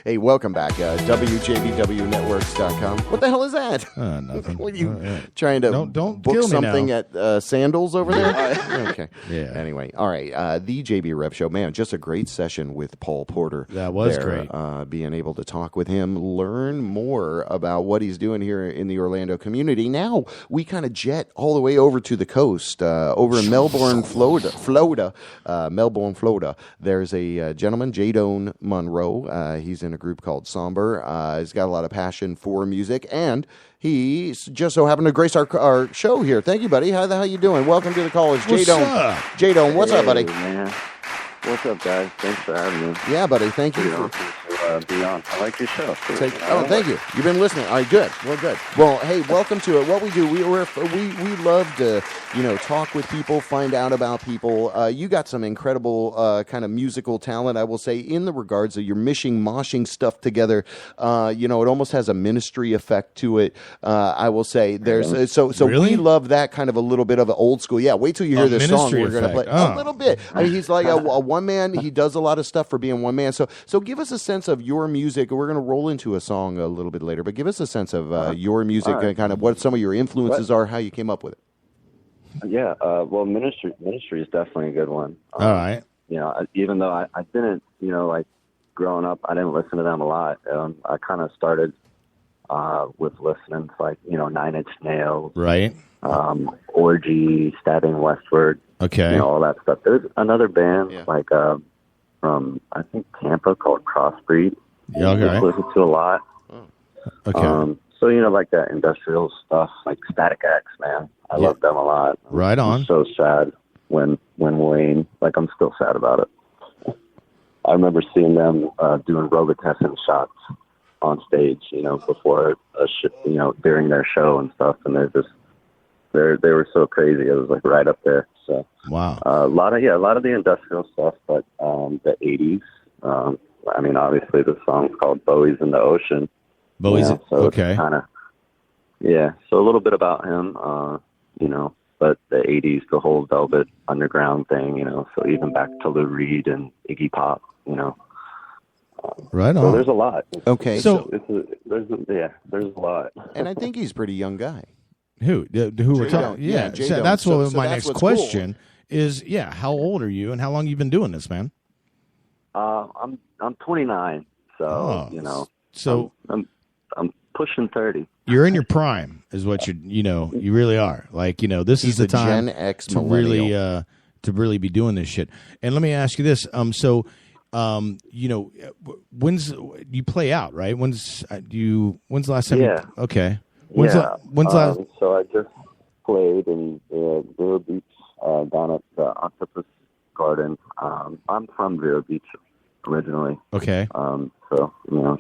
Hey, welcome back. WJBWnetworks.com. What the hell is that? Nothing. What are you trying to don't book something now. at Sandals over there? Okay. Yeah. Anyway, all right. The JB Rev Show. Man, just a great session with Paul Porter. That was there. great. Being able to talk with him, learn more about what he's doing here in the Orlando community. Now we kind of jet all the way over to the coast, over in Melbourne, Florida. There's a gentleman, Jaydone Munrow. He's in a group called Somber. He's got a lot of passion for music, and he just so happened to grace our show here. Thank you, buddy. How the hell you doing? Welcome to the college, Jaydone. Jaydone, what's up, buddy? Man. What's up, guys? Thanks for having me. Yeah, buddy. Thank you. Be on. I like your show. Thank you. You've been listening. All right, good. Well, good. Well, hey, welcome to it. What we do, we love to, talk with people, find out about people. You got some incredible kind of musical talent, I will say, in the regards of your moshing stuff together. It almost has a ministry effect to it. I will say there's so really? We love that kind of a little bit of an old school. Yeah, wait till you hear this song we're going to play. A little bit. I mean, he's like a one man. He does a lot of stuff for being one man. So give us a sense of your music. We're going to roll into a song a little bit later, but give us a sense of your music, right. Kind of what some of your influences are, how you came up with it. Yeah, well, ministry is definitely a good one. All right. Even though I didn't, like growing up, I didn't listen to them a lot. I kind of started with listenings like, Nine Inch Nails, Right. Orgy, Stabbing Westward, Okay. all that stuff. There's another band from, I think, Tampa called Crossbreed. Yeah, okay. I listen to a lot. Okay. So, like that industrial stuff, like Static X, man. I love them a lot. Right on. I'm so sad when Wayne, I'm still sad about it. I remember seeing them doing Robitussin shots on stage, before during their show and stuff, and they were so crazy. It was right up there. So wow, a lot of the industrial stuff, but the '80s. Obviously the song's called "Bowie's in the Ocean." Bowie's so okay. Kind of, so a little bit about him, but the '80s, the whole Velvet Underground thing, So even back to Lou Reed and Iggy Pop, Right on. So there's a lot. Okay. So there's a lot. And I think he's a pretty young guy. Who we're talking? Yeah, Jaydone. that's what So my that's next what's question is. Yeah, how old are you, and how long you been doing this, man? I'm 29, so So I'm pushing 30. you're in your prime, is what you really are. This He's is the a time Gen X to really be doing this shit. And let me ask you this: when's you play out, right? When's the last time? Yeah. Okay. When's last? So I just played in Vero Beach down at the Octopus Garden. I'm from Vero Beach originally. Okay. So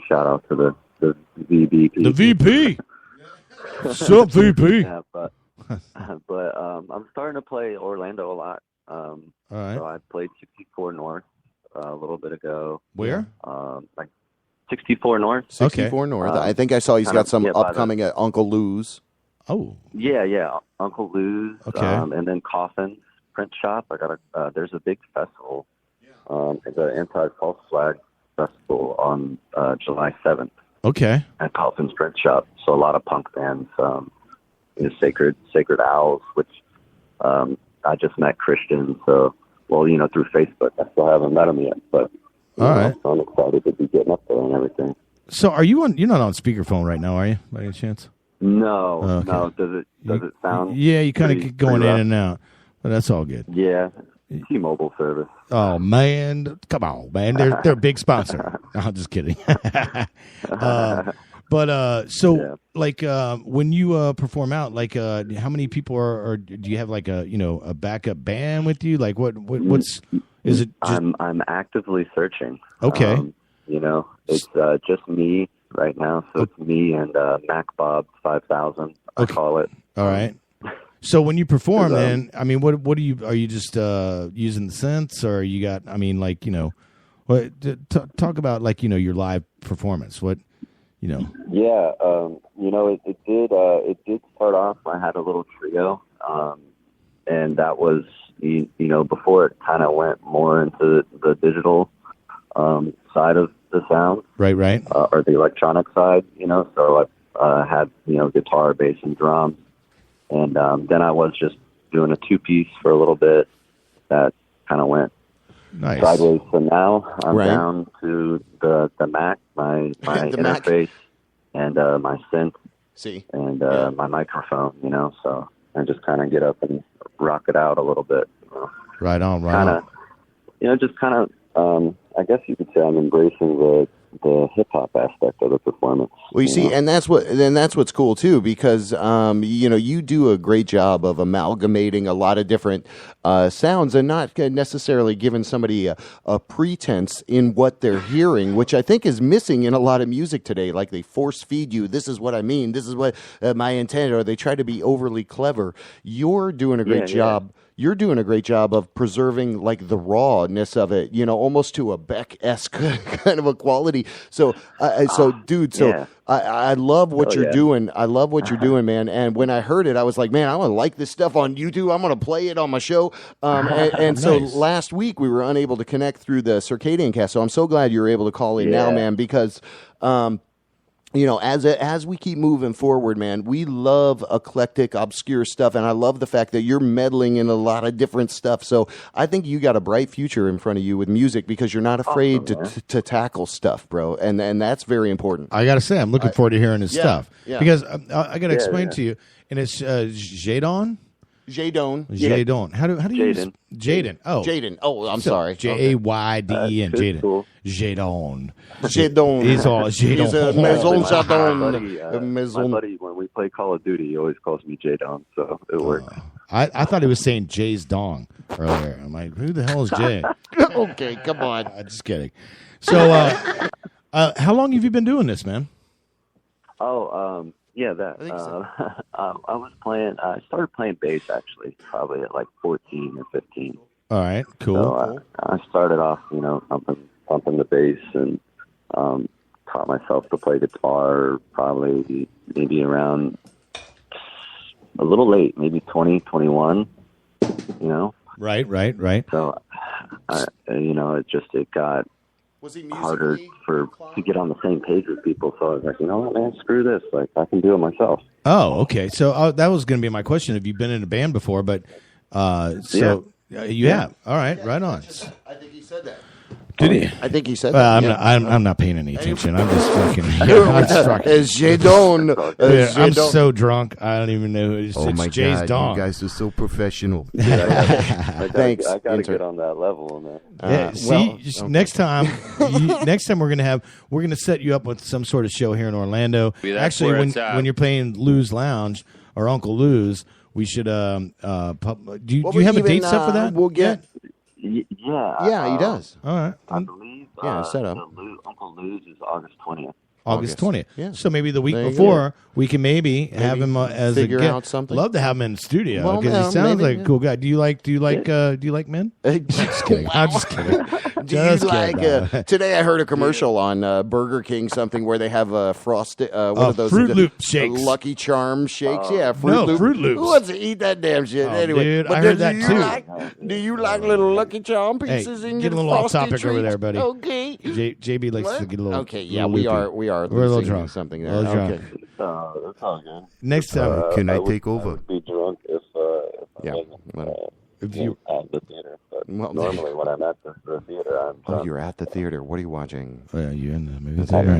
shout out to the VP. The VP. Sup, VP? Yeah, but I'm starting to play Orlando a lot. All right. So I played 64 North a little bit ago. Where? 64 North. 64 North. I think I saw he's got some by upcoming at Uncle Lou's. Oh. Yeah. Uncle Lou's. Okay. And then Coffin's Print Shop. I got there's a big festival. The Anti-False Flag Festival on July 7th. Okay. At Coffin's Print Shop. So a lot of punk bands. Sacred Owls, which I just met Christian. So, through Facebook. I still haven't met him yet, but all right. So I'm excited to be getting up there and everything. So are you on? You're not on speakerphone right now, are you? By any chance? No, Okay. no. Does it sound? Yeah, you kind of pretty- keep going pretty in rough? and out, but that's all good. Yeah, T-Mobile service. Oh man, come on, man! They're a big sponsor. No, I'm just kidding. When you perform out, how many people are do you have a backup band with you? What's is it? Just, I'm actively searching. Okay. It's just me right now. So it's me and Mac Bob 5000. I call it. all right. So when you perform, then what do you? Are you just using the synths, or you got? Talk about your live performance. What Yeah, it did start off. I had a little trio, and that was before it kind of went more into the digital side of the sound, right, or the electronic side. So I had guitar, bass, and drums. And then I was just doing a two-piece for a little bit that kind of went sideways. So now I'm down to the Mac, my interface, and my synth, and my microphone, so I just kind of get up and rock it out a little bit. Right on. Just kind of, I guess you could say I'm embracing the hip hop aspect of the performance. Well, you see, and that's what's cool too, because you do a great job of amalgamating a lot of different sounds and not necessarily giving somebody a pretense in what they're hearing, which I think is missing in a lot of music today. Like they force feed you, this is what I mean, this is what my intent, or they try to be overly clever. You're doing a great job. You're doing a great job of preserving the rawness of it, almost to a Beck-esque kind of a quality. So, dude, I love what you're doing. I love what you're doing, man. And when I heard it, I was like, man, I want to like this stuff on YouTube. I'm going to play it on my show. And so last week we were unable to connect through the Circadian Cast. So I'm so glad you were able to call in now, man, because as we keep moving forward, man, we love eclectic, obscure stuff, and I love the fact that you're meddling in a lot of different stuff. So I think you got a bright future in front of you with music because you're not afraid to tackle stuff, bro, and that's very important. I gotta say, I'm looking forward to hearing his stuff because I gotta explain to you, and it's Jaydone. Jaydone. How do you use Jaydone? Oh, Jaydone. Oh, I'm sorry. Jaydene. Jaydone. Cool. Jaydone. He's all Jaydone. He's a Maison Jaydone. My buddy, when we play Call of Duty, he always calls me Jaydone, so it works. I thought he was saying Jay's dong earlier. I'm like, who the hell is Jay? Okay, come on. Just kidding. So, how long have you been doing this, man? Yeah, that. I was playing. I started playing bass actually, probably at like 14 or 15. All right, cool. So I started off, pumping the bass, and taught myself to play guitar. Probably maybe around a little late, maybe 20, 21. Right. So, it got harder to get on the same page with people. So I was like, you know what, man, screw this. Like, I can do it myself. Oh, okay. So that was going to be my question. Have you been in a band before? But you have. All right, right on. I think he said that. Did he? I think he said that. I'm not paying any attention. I'm just fucking. It's Jaydone. I'm so drunk. I don't even know. It's Jay's dong. You guys are so professional. Thanks. I got to get on that level, man. Next time we're gonna set you up with some sort of show here in Orlando. Actually, when you're playing Lou's Lounge or Uncle Lou's, we should. Do you have a date set for that? We'll get. Yeah, he does. All right. I believe. Set up. Uncle Lou's is August 20th. August 20th. Yeah. So maybe the week before we can maybe have him as figure a guest. out something. Love to have him in the studio because he sounds like a cool guy. Do you like men? Just kidding. I'm just kidding. Today I heard a commercial on Burger King, something where they have frosted one of those Fruit Loop shakes, Lucky Charm shakes. Fruit Loops. Who wants to eat that damn shit? Anyway, dude, I heard that too. Do you like little Lucky Charm pieces in your get a little off topic treats? over there, buddy. Okay. JB likes to get a little. Okay, yeah, little we are. We're a little drunk. Something there. Okay. That's all good. Next time, can I take over? I would be drunk if if you at the theater. But normally when I'm at the theater, I'm drunk. Oh, you're at the theater. What are you watching? Oh, yeah, you in the movie theater?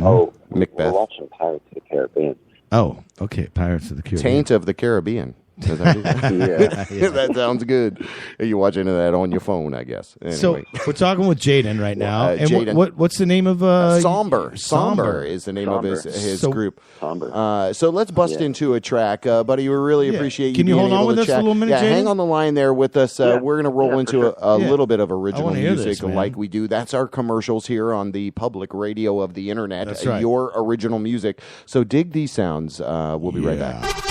Macbeth. We're watching Pirates of the Caribbean. Oh, okay, Pirates of the Caribbean. Taint of the Caribbean. That sounds good. You're watching that on your phone, I guess. Anyway. So we're talking with Jaydone right now. And Jaydone. what's the name of Somber? Somber is the name of his group. Somber. So let's bust into a track, buddy. We really appreciate you. Can you being hold on able with to us chat. a little minute, Yeah, Jaydone? hang on the line there with us. We're gonna roll into a little bit of original music, this, like we do. That's our commercials here on the public radio of the internet. That's right. Your original music. So dig these sounds. We'll be right back.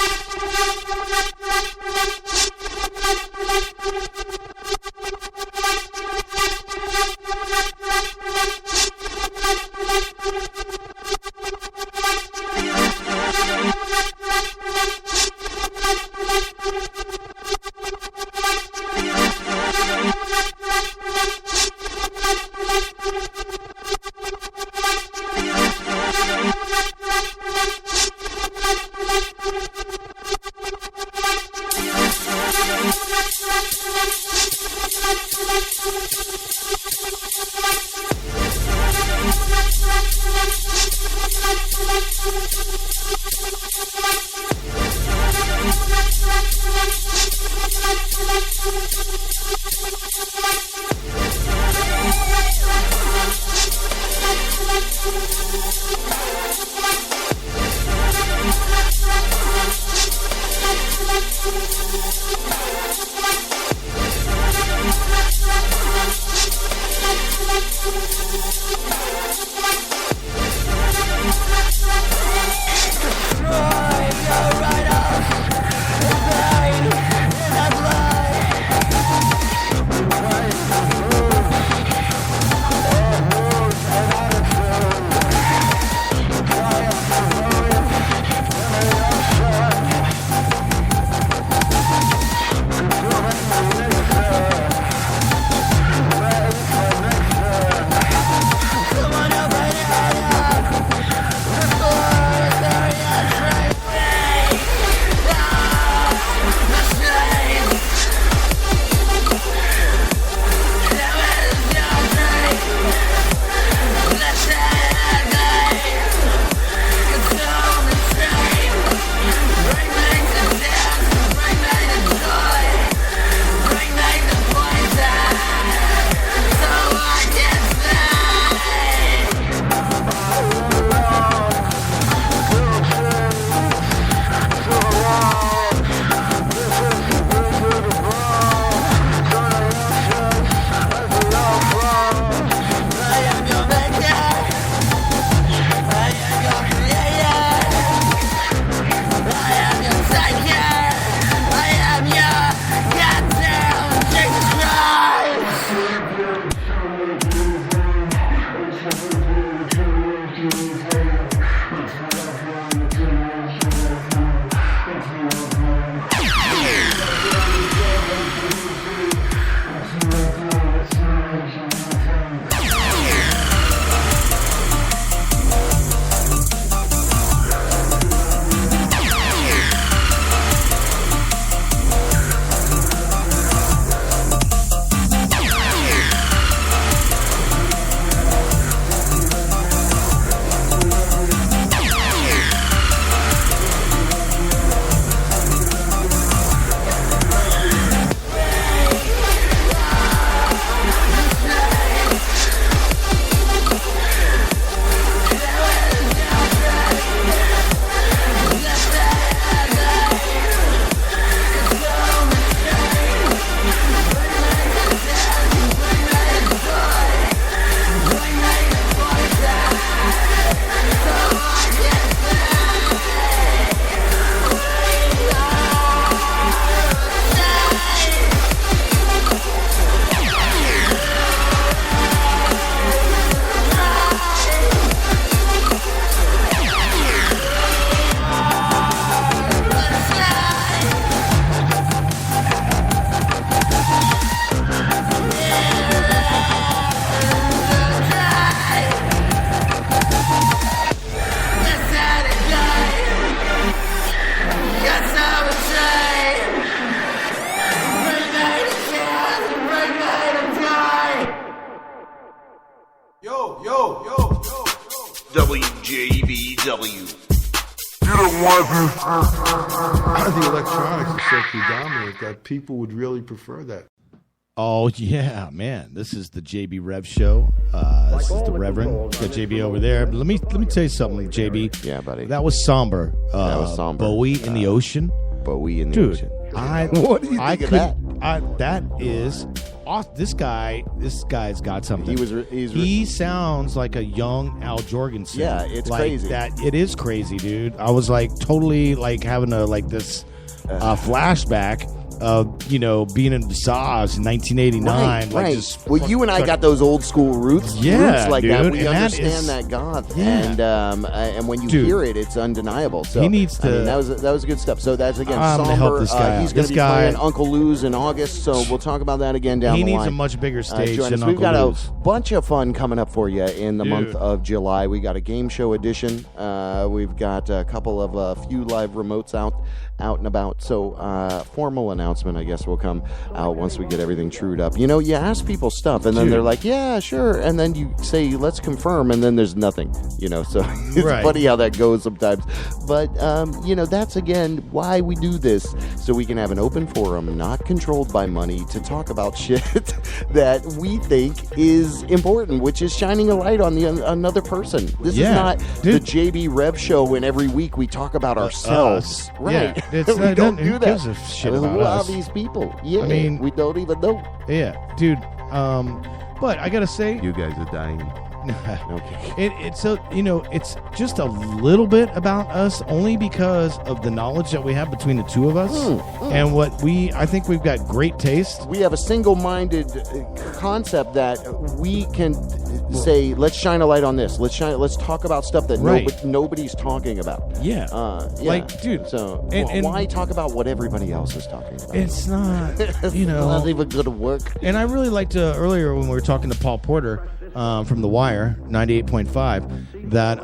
Wjbw. The electronics is so predominant that people would really prefer that. Oh, yeah, man. This is the Wjbw show. This is the Reverend. Got JB over there. But let me tell you something, JB. Yeah, buddy. That was Somber. That was Somber. Bowie in the Ocean. Bowie in the Dude, Ocean. What do you think of that? That is awesome. This guy's got something. He sounds like a young Al Jorgensen. Yeah, it's like crazy. It is crazy, dude. I was like totally like having this flashback of being in Visage in 1989. Right. Well, you and I got those old school roots. Yeah, roots like dude, that. We and understand that goth. Yeah. And when you Dude. hear it, it's undeniable. So He needs to- that was good stuff. So that's again I'm Somber. gonna help this guy out. He's going This to be guy- playing Uncle Lou's in August. So we'll talk about that again down He the line. needs a much bigger stage Join than us. We've Uncle got Lou's. a bunch of fun coming up for you in the Dude. month of July. We got a game show edition. We've got a couple of few live remotes out and about. So formal announcement, I guess, will come out once we get everything trued up. You ask people stuff, and then Dude. they're like, yeah, sure. And then you say, let's confirm, and then there's nothing. So it's Right. funny how that goes sometimes. But, that's, again, why we do this. So we can have an open forum, not controlled by money, to talk about shit that we think is important, which is shining a light on another person. This is not the JB Rev show, and every week we talk about ourselves. Right. Yeah, we don't do who that. gives a shit about who are us? these people? Yeah, I mean- we don't even know. Yeah, dude. But I gotta say, You guys are dying. Okay. it's just a little bit about us, only because of the knowledge that we have between the two of us, and I think we've got great taste. We have a single-minded concept that we can say, let's shine a light on this. Let's talk about stuff that Right. nobody's talking about. Yeah, Yeah. like, dude. So and why talk about what everybody else is talking about? It's not, It's not even going to work. And I really liked earlier when we were talking to Paul Porter from The Wire 98.5 that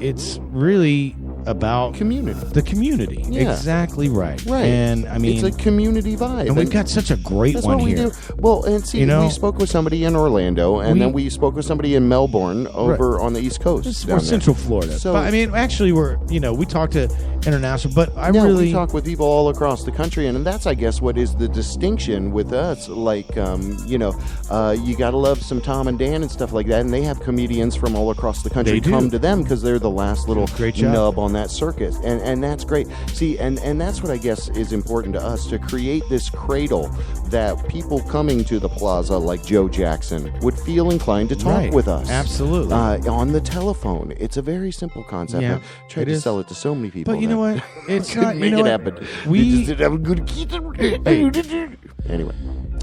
it's really about Community. the community. Yeah. Exactly right. Right. And I mean, it's a community vibe. and we've got such a great That's one what we here. do. Well, and see, we spoke with somebody in Orlando, and then we spoke with somebody in Melbourne over on the East Coast. We're down there. Central Florida. So, But I mean, actually, we talked to international, but we talk with people all across the country, and that's, I guess, what is the distinction with us. Like, you got to love some Tom and Dan and stuff like that, and they have comedians from all across the country They do. come to them because they're the last little Great job. nub on that circuit, and that's great. See, and that's what I guess is important to us, to create this cradle that people coming to the plaza like Joe Jackson would feel inclined to talk Right. with us. Absolutely. On the telephone. It's a very simple concept. Yeah, I tried it to is. sell it to so many people. But you know that what? It's couldn't not. make You know it what? happen. We They just didn't have a good Anyway.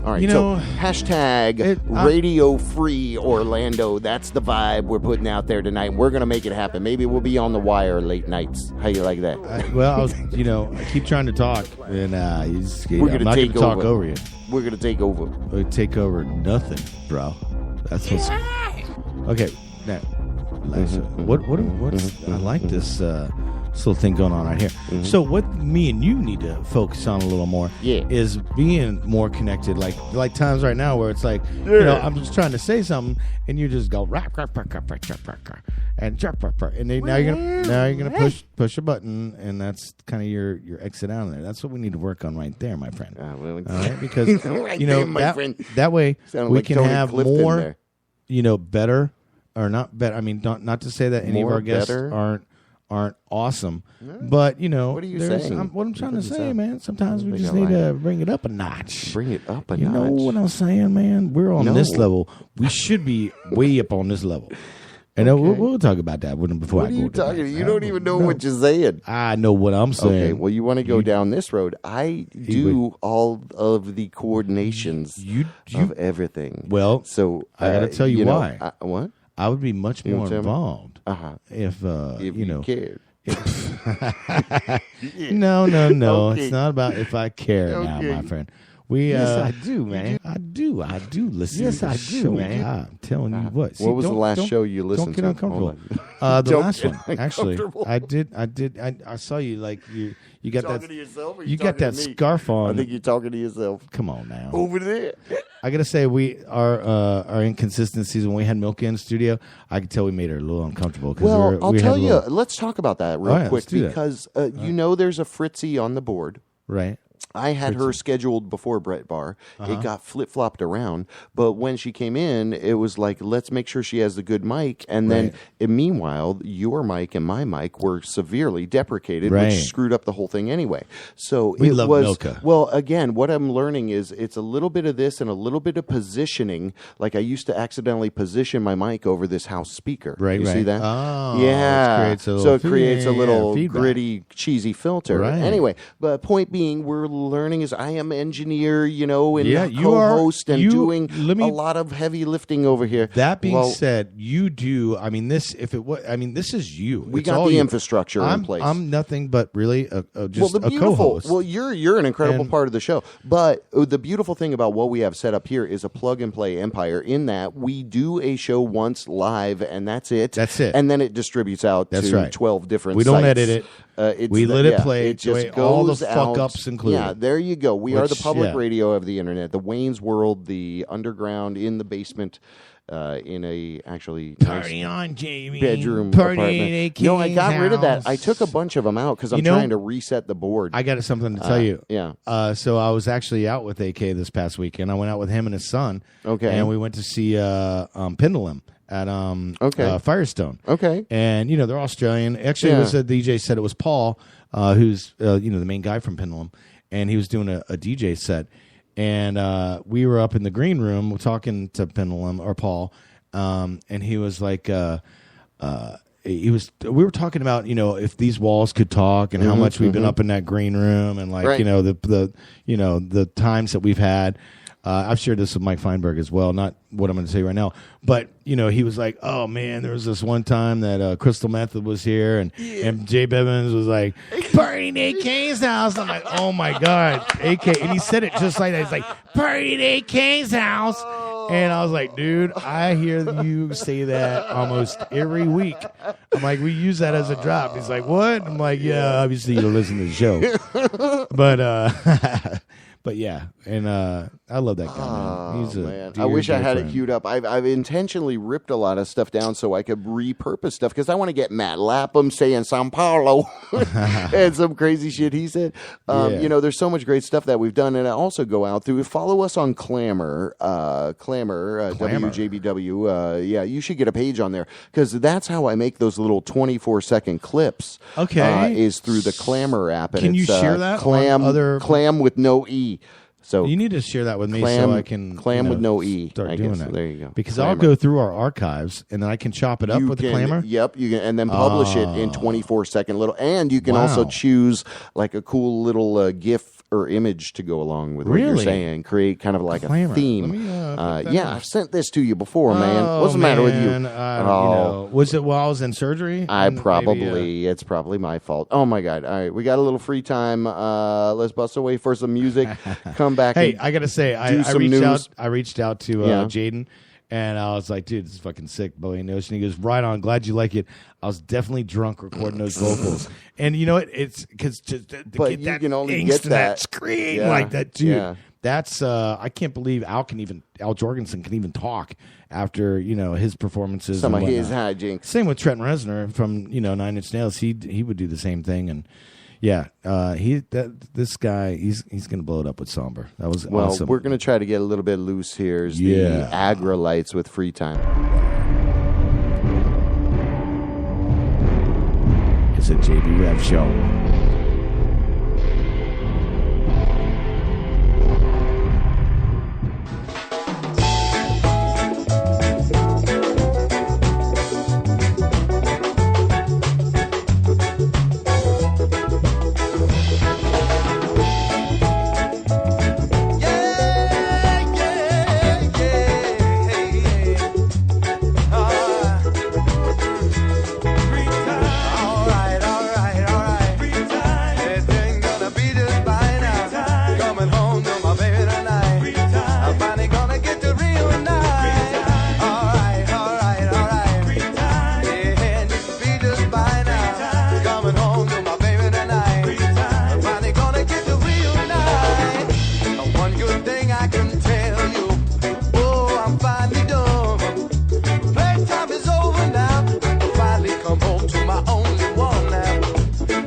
All right, so hashtag Radio Free Orlando. That's the vibe we're putting out there tonight. We're going to make it happen. Maybe we'll be on the wire late nights. How you like that? I keep trying to talk, and I'm We're going to not take going to talk over. over you. We're going to take over. We take over nothing, bro. That's what's okay. Now, what's I like this little thing going on right here. So what me and you need to focus on a little more is being more connected. Like times right now where it's like, I'm just trying to say something and you just go rap, and then now you're gonna push a button, and that's kind of your exit out of there. That's what we need to work on right there, my friend. All right, because that way Sounded we like can Tony have Clifton more, there. better or not better. I mean, not to say that any of More our guests better? aren't awesome, but What are you saying? what I'm trying to say, sound- man. Sometimes we think just I need like to bring it up a notch. Bring it up a You notch. know what I'm saying, man? We're on this No. level. We should be way up on this level. And we'll talk about that before What I are go you to that. talking? You don't even know what you're saying. I know what I'm saying. Okay, well, you want to go down this road. I do all of the coordinations of everything. Well, so I got to tell you know, why. What? I would be much You know more what I'm saying? involved if you cared. No. Okay. It's not about if I care now, Okay. my friend. Yes, I do, man. I do listen. Yes, to the I do, show. man. I'm telling you what. What was the last show you listened to? Don't get uncomfortable. Hold The Don't last get one, actually, uncomfortable. I saw you like you got Talking that. to yourself or You got talking that to me? scarf on. I think you're talking to yourself. Come on now. Over there. I gotta say, our inconsistencies when we had Milka in the studio, I could tell we made her a little uncomfortable. Well, I'll we tell had a you. little- Let's talk about that real All right, quick let's do that. because you know there's a Fritzy on the board. Right. I had her scheduled before Brett Bar. Uh-huh. It got flip-flopped around. But when she came in, it was like, let's make sure she has the good mic. And then, meanwhile, your mic and my mic were severely deprecated, Right. which screwed up the whole thing anyway. So We it love was, Milka. well, again, what I'm learning is it's a little bit of this and a little bit of positioning. Like I used to accidentally position my mic over this house speaker. Right, You see right. that? Oh, yeah. it creates a so little it creates a little feedback. gritty, cheesy filter. Right. Anyway, but point being, we're learning is I am engineer, and Yeah, you are- co-host and you- doing let me- a lot of heavy lifting over here. That being Well, said, you do. I mean, this is you. we It's got all the you. infrastructure in place. I'm nothing but really just the a beautiful, co-host. well, you're an incredible And- part of the show. But the beautiful thing about what we have set up here is a plug and play empire. In that we do a show once live, and that's it. That's it. And then it distributes out That's to right. 12 different. We don't sites. edit it. It's let it play. It just goes all the fuck out. ups included. Yeah, there you go. We are the Which, public yeah. radio of the internet, the Wayne's World, the underground, in the basement. In a actually Party nice on, Jamie. bedroom Party apartment. in a No, I got king's rid of that. house. I took a bunch of them out because I'm You know, trying to reset the board. I got something to tell you. Yeah. So I was actually out with AK this past weekend. I went out with him and his son. Okay. And we went to see Pendulum at Firestone. Okay. And they're Australian. Actually, it was a DJ said it was Paul, who's the main guy from Pendulum, and he was doing a DJ set. And we were up in the green room talking to Pendulum or Paul, and he was like, we were talking about if these walls could talk and how much we've been up in that green room and like Right. the times that we've had. I've shared this with Mike Feinberg as well. Not what I'm going to say right now, but he was like, "Oh man, there was this one time that Crystal Method was here, and Wjbw was like, party in AK's house." I'm like, "Oh my god, AK!" And he said it just like that. He's like, "Party in AK's house," and I was like, "Dude, I hear you say that almost every week." I'm like, "We use that as a drop." He's like, "What?" I'm like, "Yeah, obviously you don't listen to the show, but." But yeah, and I love that guy, man. He's a man. dear, I wish I dear had friend. it queued up. I've intentionally ripped a lot of stuff down so I could repurpose stuff because I want to get Matt Lapham saying Sao Paulo and some crazy shit he said. Yeah. There's so much great stuff that we've done, and I also go out through. Follow us on Clamor, WJBW. Yeah, you should get a page on there because that's how I make those little 24-second clips. Okay. Is through the Clamor app. And Can you it's, share that on Clam other- Clam with no E. So You need to share that with me Clam- so I can Clam with no E, start I doing guess. that. There you go. Because Clamor. I'll go through our archives and then I can chop it up You with the can- clamor. Yep, you can, and then publish it in 24-second little. And you can also Wow. choose like a cool little GIF or image to go along with what you're Really? saying. Create kind of like Clamor. a theme. Let me, put that Yeah, in. I've sent this to you before, man. Oh, What's the matter with you? man, was it while I was in surgery? I And probably it's probably my fault. Oh my god! All right, we got a little free time. Let's bust away for some music. Come back. Hey, and I gotta say, I do some reached news. out. I reached out to Yeah. Jaydone, and I was like, "Dude, this is fucking sick, Bowie and Ocean." He goes, "Right on, glad you like it." I was definitely drunk recording those vocals, and you know what? It's because to But get you that can only angst get and that that. scream Yeah. like that, dude. Yeah. That's I can't believe Al Jorgensen can even talk after his performances. Some and of his whatnot. hijinks. Same with Trent Reznor from 9 Inch Nails. He would do the same thing, and yeah, this guy he's gonna blow it up with Somber. That was Well, awesome. we're gonna try to get a little bit loose here. Here's Yeah. the Agra Lights with Free Time. It's a JB Rev show. Alright.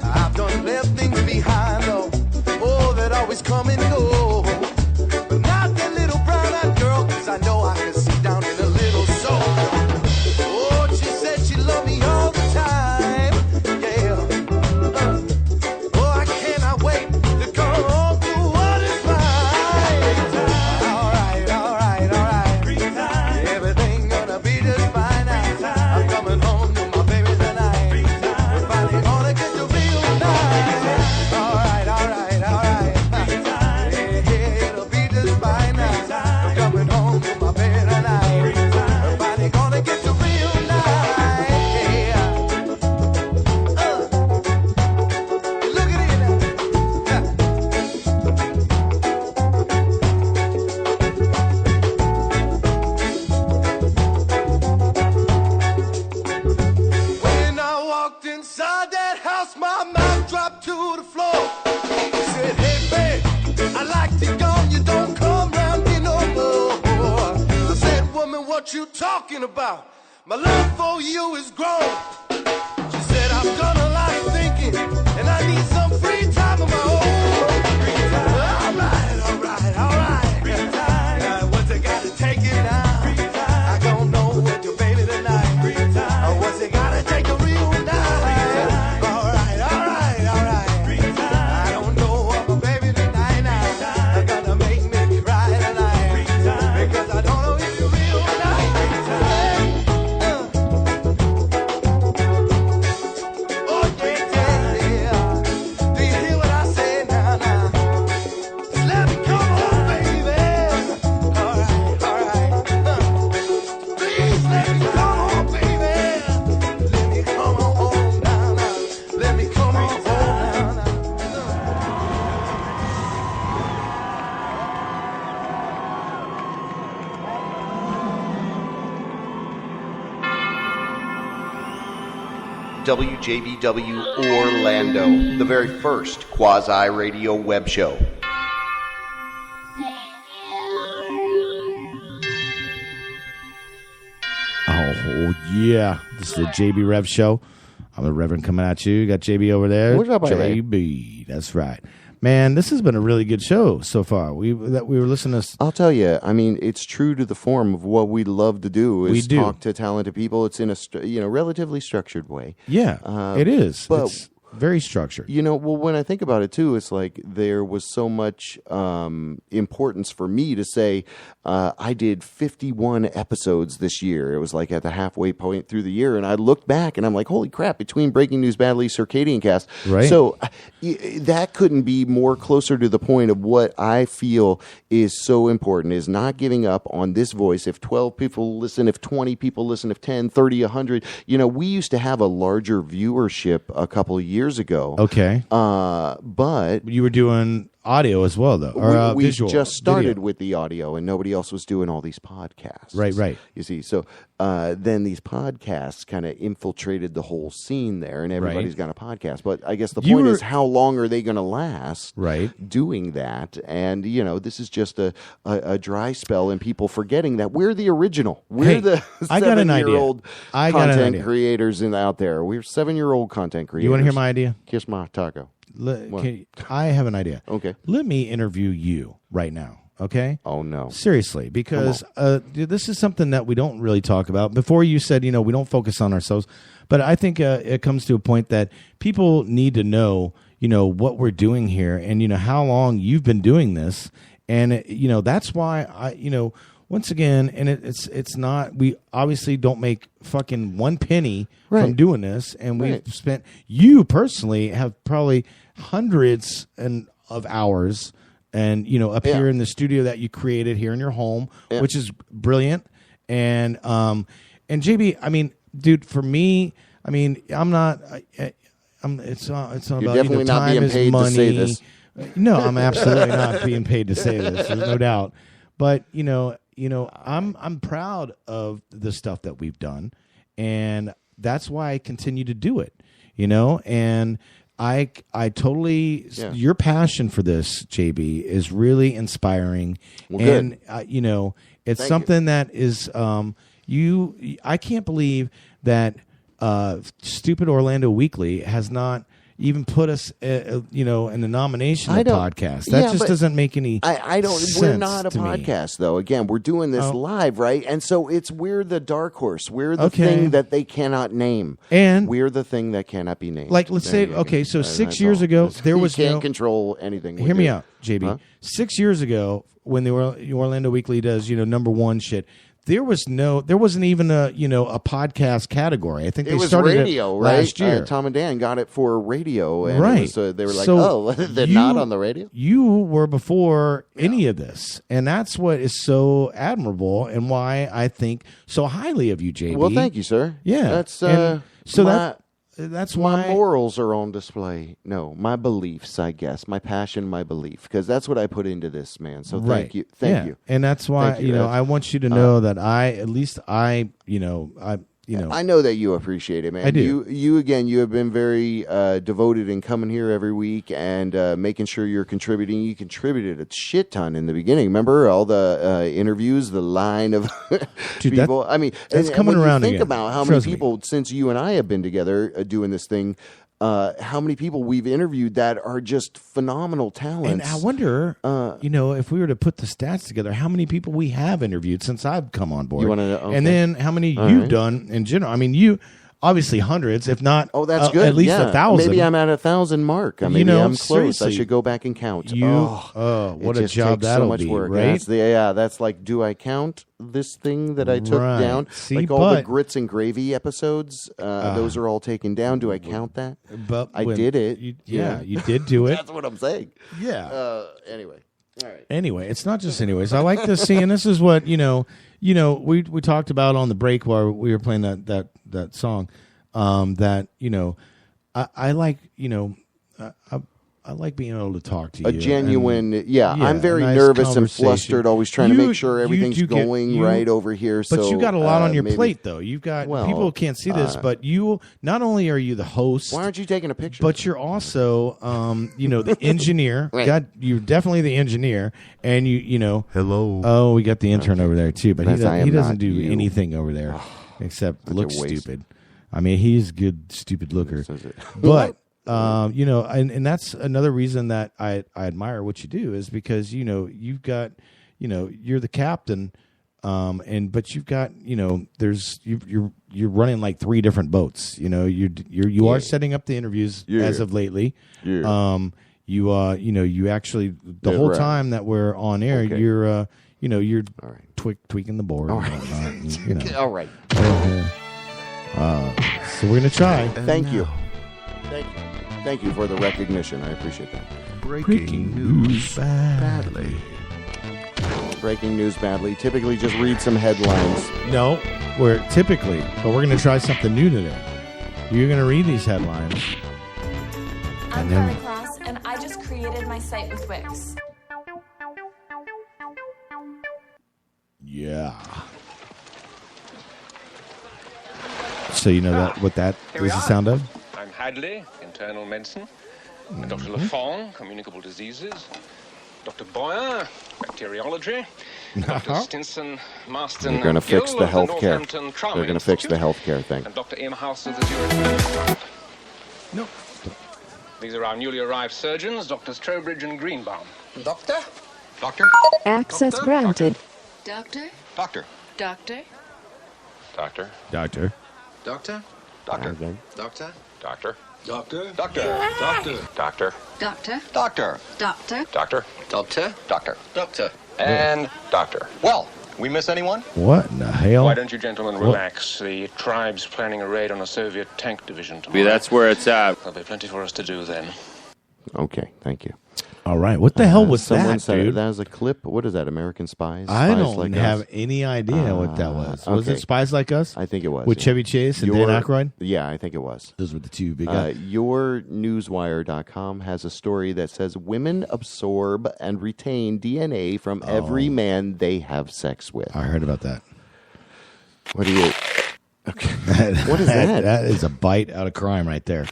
I've done left things behind, though. Oh, that always come and go. But not that little brown-eyed girl, 'cause I know I can see down in a little soul. Oh, she said she loved me all the time. Yeah. Oh, I cannot wait to come home to what is mine. All right, all right, all right. Everything gonna be just fine now. I'm coming home to my baby tonight. We're finally gonna get to real nice. All right, all right, all right. Yeah, yeah, it'll be just fine now. I'm coming home to my baby tonight. We're finally gonna get to real nice. Yeah. Look at it now. When I walked inside that house, my mouth dropped to the floor. He said, hey, babe, I like you gone, you don't come round here no more. I said, woman, what you talking about? My love for you is grown. She said, I've done a lot of thinking, and I need some free time of my own. All right, all right, all right. Now, what's it got to take it now? I don't know what your baby tonight. What's it got to take a real night? All right, all right, all right. I don't know what my baby tonight now. I'm gonna make me cry tonight. Because I don't know if you're real night. Oh, yeah, yeah. Do you hear what I say now, now? Just let me come home, baby. All right, all right. Please let me come home, baby. Let me come home now, now. Let me come home now, now. WJBW Orlando, the very first quasi-radio web show. Oh, yeah. This is the JB Rev Show. I'm the Reverend coming at you. Got JB over there. What's up, baby? JB. That's right. Man, this has been a really good show so far. We were listening to... I'll tell you, I mean, it's true to the form of what we love to do is We do. talk to talented people. It's in a relatively structured way. Yeah, it is. but- It's very structured. You know, well, when I think about it too, it's like there was so much importance for me to say I did 51 episodes this year. It was like at the halfway point through the year, and I looked back and I'm like, holy crap! Between Breaking News Badly, Circadian Cast, Right. So that couldn't be more closer to the point of what I feel is so important: is not giving up on this voice. If 12 people listen, if 20 people listen, if 10, 30, 100, you know, we used to have a larger viewership a couple of years ago. Okay. But You were doing audio as well, though, or we visual. just started video. with the audio, and nobody else was doing all these podcasts. Right. You see, so then these podcasts kind of infiltrated the whole scene there, and everybody's got a podcast. But I guess the point is, how long are they going to last? Right. Doing that, and you know, this is just a dry spell, and people forgetting that we're the original. We're the I got an idea. 7-year-old I got an content idea. creators out there. We're 7-year-old content creators. You want to hear my idea? Kiss my taco. I have an idea. Okay. Let me interview you right now, okay? Oh, no. Seriously, because dude, this is something that we don't really talk about. Before you said, you know, we don't focus on ourselves. But I think it comes to a point that people need to know, you know, what we're doing here and, you know, how long you've been doing this. And, you know, that's why I, you know, once again, and it's not, we obviously don't make fucking one penny from doing this. And we've spent, you personally have probably hundreds of hours and, you know, up here in the studio that you created here in your home, which is brilliant. And JB, I mean, dude, for me, I mean, I'm not, it's not You're about, definitely you know, not time being is paid money. to say this. No, I'm absolutely not being paid to say this. There's no doubt. But, you know, I'm proud of the stuff that we've done, and that's why I continue to do it, you know, and I totally, your passion for this, JB, is really inspiring. Well, and, you know, it's something that is, I can't believe that Stupid Orlando Weekly has not, even put us, in the nomination I of don't- podcast. That yeah, just but doesn't make any. I don't. Sense We're not a to me. podcast, though. Again, we're doing this Oh. live, right? And so we're the dark horse. We're the Okay. thing that they cannot name, And we're the thing that cannot be named. like, let's There say, you go. okay, so That's 6 years all. ago, there You was can't no. control anything. we Hear me do. out, JB. Huh? 6 years ago, when the Orlando Weekly does, number one shit, there wasn't even a podcast category. I think It they was started radio, it right? last year. Tom and Dan got it for radio, and Right. So they were like, So "Oh, they're not on the radio." You were before any of this, and that's what is so admirable, and why I think so highly of you, JB. Well, thank you, sir. Yeah, that's And so my- that's my why morals are on display. No, my beliefs, I guess, my passion, my belief, because that's what I put into this, man. So thank you, thank you, and that's why Thank you. I want you to know that I I know that you appreciate it, man. I do. You again, you have been very devoted in coming here every week and making sure you're contributing. You contributed a shit ton in the beginning. Remember all the interviews, the line of Dude, people. I mean, that's coming when around you think again. about how Trust many me. people since you and I have been together doing this thing. How many people we've interviewed that are just phenomenal talents. And I wonder, if we were to put the stats together, how many people we have interviewed since I've come on board. You wanna know? Okay. And then how many All you've right. done in general. I mean, you obviously hundreds, if not That's good. at least Yeah. 1,000. Maybe I'm at 1,000 mark. Maybe I'm close. seriously. I should go back and count. What it a just job takes that'll so much be, work. right? That's like, do I count this thing that I took Right. down? See, like all the but- grits and gravy episodes, those are all taken down. Do I count that? But I when did it. you did do it. That's what I'm saying. Yeah. Anyway. All right. Anyway, it's not just anyways. I like this scene. This is what we talked about on the break while we were playing that song. That I like I like being able to talk to you. A genuine, I'm very a nice nervous and conversation. flustered, always trying to make sure everything's do get- going right over here. But So, you got a lot on your maybe- plate, though. You've got Well, people can't see this, but you not only are you the host. Why aren't you taking a picture? But you're also, the engineer. Right. God, you're definitely the engineer, and Hello. Oh, we got the intern over there too, but That's- I am he doesn't not do you. anything over there except Such a look waste. stupid. I mean, he's a good stupid looker, Says it. but and that's another reason that I admire what you do is because you've got you're the captain, but you've got there's you're running like 3 different boats. You are setting up the interviews as of lately. Yeah. You actually the Yeah, whole right. time that we're on air, Okay. you're you're All right. tweaking the board. All and right. whatnot, and, All right. so we're gonna try. Thank you. Thank you for the recognition. I appreciate that. Breaking news badly. Breaking news badly. Typically just read some headlines. No, we're typically, but we're gonna try something new today. You're gonna read these headlines. I'm And then- Carly Class, and I just created my site with Wix. Yeah. So you know what that Here we is the are. sound of? I'm Hadley, internal medicine. Dr. Lafont, communicable diseases. Dr. Boyer, bacteriology. Dr. Stinson, Marston, They're going to and Gill fix the of health care. Northampton Trauma They're going to fix the Institute. health care thing. And Dr. Ian House of the Zurich Medical Club. No. These are our newly arrived surgeons, Doctors Trowbridge and Greenbaum. Doctor? Doctor? Access Doctor? granted. Doctor? Doctor? Doctor? Doctor. Doctor. Doctor? Doctor. Okay. Doctor? Doctor. Doctor? Doctor? Doctor? Doctor. Doctor? Doctor? Doctor? Doctor. Doctor? Doctor. Doctor? And doctor. Well, we miss anyone? What in the hell? Why don't you gentlemen relax? The tribe's planning a raid on a Soviet tank division tomorrow. That's where it's at. There'll be plenty for us to do then. Okay, thank you. All right. What the hell was Someone that, said dude? that was a clip. What is that? American Spies? I Spies don't Like have Us? any idea what that was. Was okay. it Spies Like Us? I think it was. With yeah. Chevy Chase and Dan Aykroyd? Yeah, I think it was. Those were the two big guys. YourNewsWire.com has a story that says women absorb and retain DNA from every man they have sex with. I heard about that. What do you... Okay. What is that? That is a bite out of crime right there.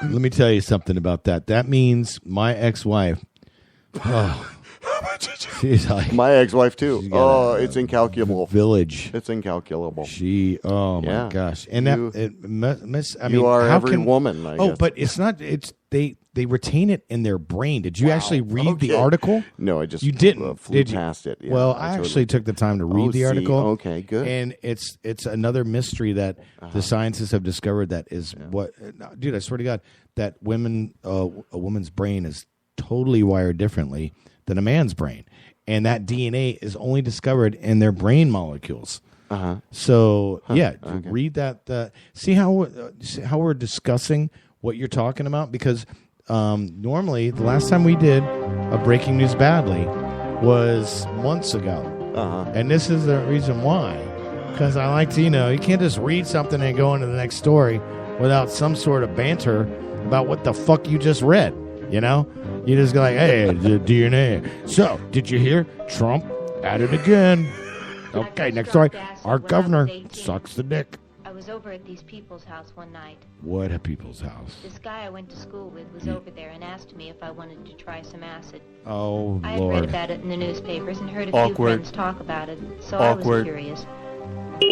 Let me tell you something about that. That means my ex-wife She's like my ex-wife too. Oh, it's incalculable. Village. It's incalculable. Oh my gosh. And you, you are every woman. I guess. But it's not. It's they retain it in their brain. Did you actually read the article? No, I just you didn't. Flew past it. Yeah, well, I actually took the time to read the article. Okay, good. And it's another mystery that the scientists have discovered that is what, dude. I swear to God, that a woman's brain is totally wired differently than a man's brain, and that DNA is only discovered in their brain molecules. So read that. See how we're discussing what you're talking about, because normally the last time we did a breaking news badly was months ago, and this is the reason why. Because I like to, you can't just read something and go into the next story without some sort of banter about what the fuck you just read. You just go like, hey, the DNA. So, did you hear? Trump at it again. Okay, next story. Our governor sucks the dick. I was over at these people's house one night. What a people's house? This guy I went to school with was over there and asked me if I wanted to try some acid. Oh, I had Lord. read about it in the newspapers and heard a few friends talk about it, so I was curious.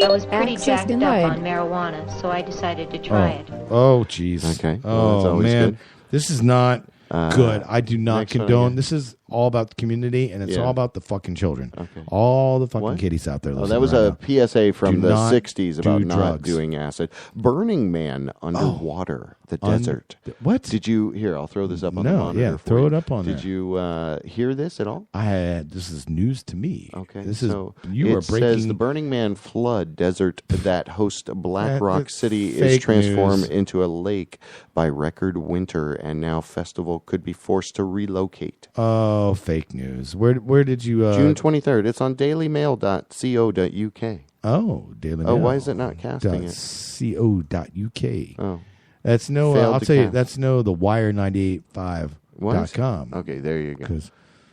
I was pretty jacked up on marijuana, so I decided to try it. Oh, jeez. Okay. Well, that's always man. good. This is not good. I do not next one condone. again. This is all about the community, and it's Yeah. all about the fucking children. Okay. All the fucking kiddies out there. Oh, listening that was right a PSA from Do the not 60s about do not drugs. doing acid. Burning Man underwater, the desert. What? Did you hear? I'll throw this up on the No, monitor. yeah, for throw you. it up on Did there. you hear this at all? This is news to me. Okay. This is so you it are breaking. says the Burning Man flood desert that hosts Black That- Rock that's City is fake transformed news. into a lake by record winter, and now festival could be forced to relocate. Oh, fake news. Where did you? June 23rd. It's on dailymail.co.uk. Oh, Daily Mail. Oh, why is it not casting it? .co.uk. Oh. That's no. Failed I'll to tell you. cast. That's no. The Wire985.com. Okay, there you go.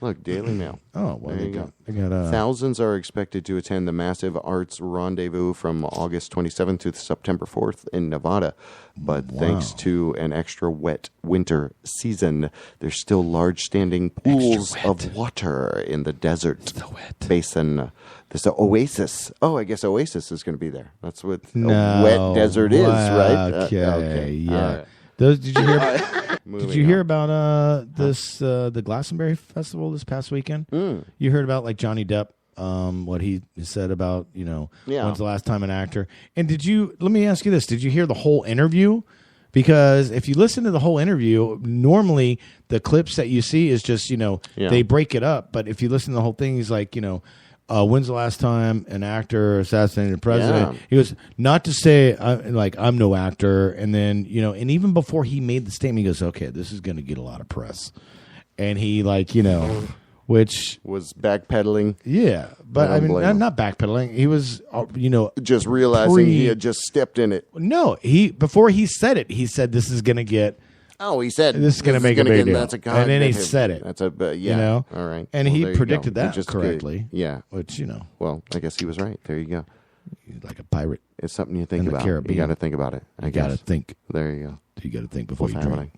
Look, Daily Mail. Oh, well, there you go. I got Thousands are expected to attend the massive arts rendezvous from August 27th to September 4th in Nevada. But thanks to an extra wet winter season, there's still large standing pools of water in the desert basin. There's an oasis. Oh, I guess Oasis is going to be there. That's what a wet desert is, right? Okay, yeah. All right. Did you hear? Moving Did you hear on. about the Glastonbury Festival this past weekend? You heard about like Johnny Depp, what he said about when's the last time an actor? And did you? Let me ask you this: did you hear the whole interview? Because if you listen to the whole interview, normally the clips that you see is just they break it up. But if you listen to the whole thing, he's like when's the last time an actor assassinated a president? Yeah. He goes, not to say I'm no actor. And then, and even before he made the statement, he goes, okay, this is going to get a lot of press. And he which was backpedaling. Yeah. But I don't blame mean, him. not backpedaling. He was, just realizing he had just stepped in it. No, before he said it, he said, this is going to get, Oh, he said this is going to make a big deal. That's a god. And then he said it. That's yeah. All right. And Well, he there you predicted go. that Just correctly. Yeah. Which, Well, I guess he was right. There you go. Like a pirate. It's something you think in the about. Caribbean. You got to think about it. You got to think. There you go. You got to think before What's you drink. happening?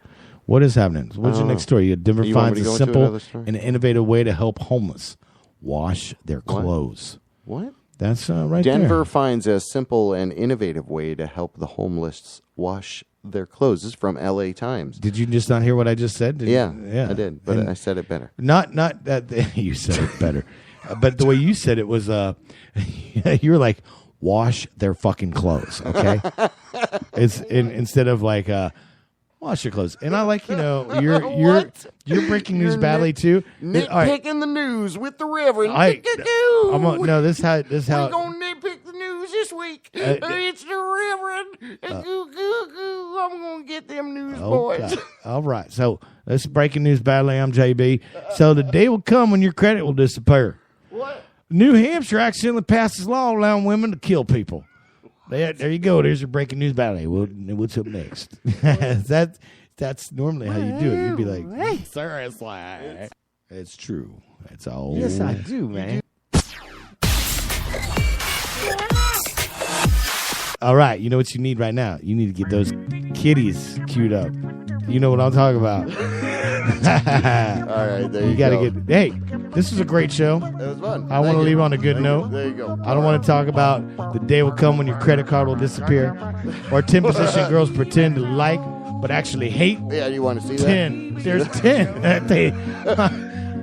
What is happening? What's your next story? Denver You want me finds to a go into simple another story? and innovative way to help homeless wash their clothes. What? That's right Denver there. finds a simple and innovative way to help the homeless wash their clothes. This is from L.A. Times. Did you just not hear what I just said? Yeah, yeah, I did, but And I said it better. Not that you said it better, but the way you said it was, you were like, wash their fucking clothes. Okay, it's instead of like wash your clothes. And I like you're breaking news badly too. Nitpicking the news with the Reverend. No, this how We're gonna nitpick the news this week. It's the Reverend. I'm gonna get them newsboys. Okay. All right. So this is breaking news badly. I'm JB. So the day will come when your credit will disappear. What? New Hampshire accidentally passes law allowing women to kill people. There you go. There's your breaking news badly. What's up next? That's normally how you do it. You'd be like, seriously. It's true. It's all. Yes, I do, man. All right, you know what you need right now? You need to get those kitties queued up. You know what I'm talking about. right, there you gotta go. get. Hey, this was a great show. It was fun. I want to leave on a good note. There you go. I don't want to talk about the day will come when your credit card will disappear, or 10 position girls pretend to like but actually hate. Yeah, you want to see that? 10. There's 10.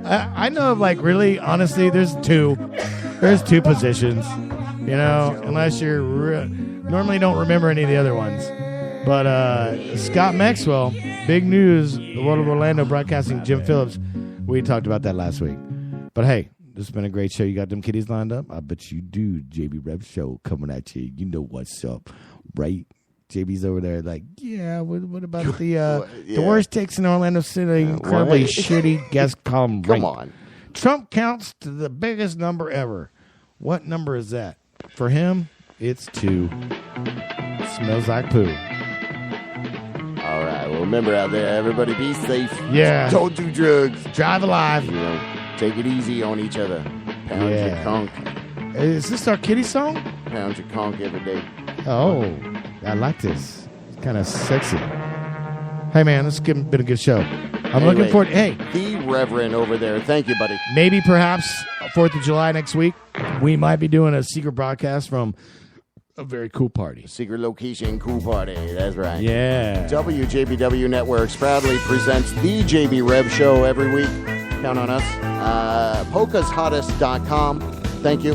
I know of like really, honestly, there's two. There's 2 positions. You know, unless you're normally don't remember any of the other ones. But Scott Maxwell, big news. The World of Orlando Broadcasting, Jim Phillips. We talked about that last week. But hey, this has been a great show. You got them kiddies lined up? I bet you do. JB Rev Show coming at you. You know what's up, right? JB's over there like, yeah, what about the worst takes in Orlando City? Incredibly shitty guest column. Come on. Trump counts to the biggest number ever. What number is that? For him, it's 2. Smells like poo. All right. Well, remember out there, everybody be safe. Yeah. Don't do drugs. Drive alive. You know, take it easy on each other. Pound your conch. Is this our kitty song? Pound your conch every day. Oh, I like this. It's kind of sexy. Hey, man, this has been a good show. I'm looking forward. Hey, the Reverend over there. Thank you, buddy. Maybe, perhaps, 4th of July next week, we might be doing a secret broadcast from a very cool party. Secret location, cool party. That's right. Yeah. WJBW Networks proudly presents the JB Rev Show every week. Count on us. Polkashottest.com. Thank you.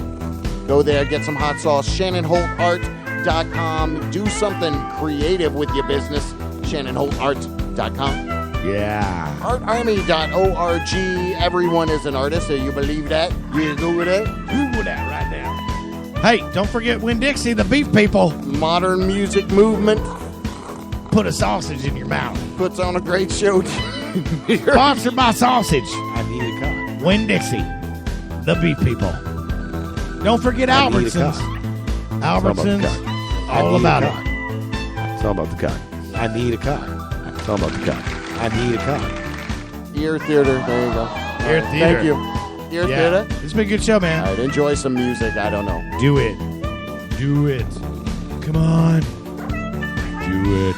Go there, get some hot sauce. ShannonHoltArt.com. Do something creative with your business. ShannonHoltArt.com. Yeah. ArtArmy.org. Everyone is an artist, so you believe that? You Google that? Google that right now. Hey, don't forget Winn-Dixie, the beef people. Modern music movement. Put a sausage in your mouth. Puts on a great show. Sponsored by sausage. I need a cock. Winn-Dixie, the beef people. Don't forget Albertsons. Albertsons, all about it. It's all about the cock. I need a cock. It's all about the cock. I need a cock. Ear Theater. There you go. Ear Theater. Thank you. Ear Theater. It's been a good show, man. All right, enjoy some music. I don't know. Do it. Do it. Come on. Do it.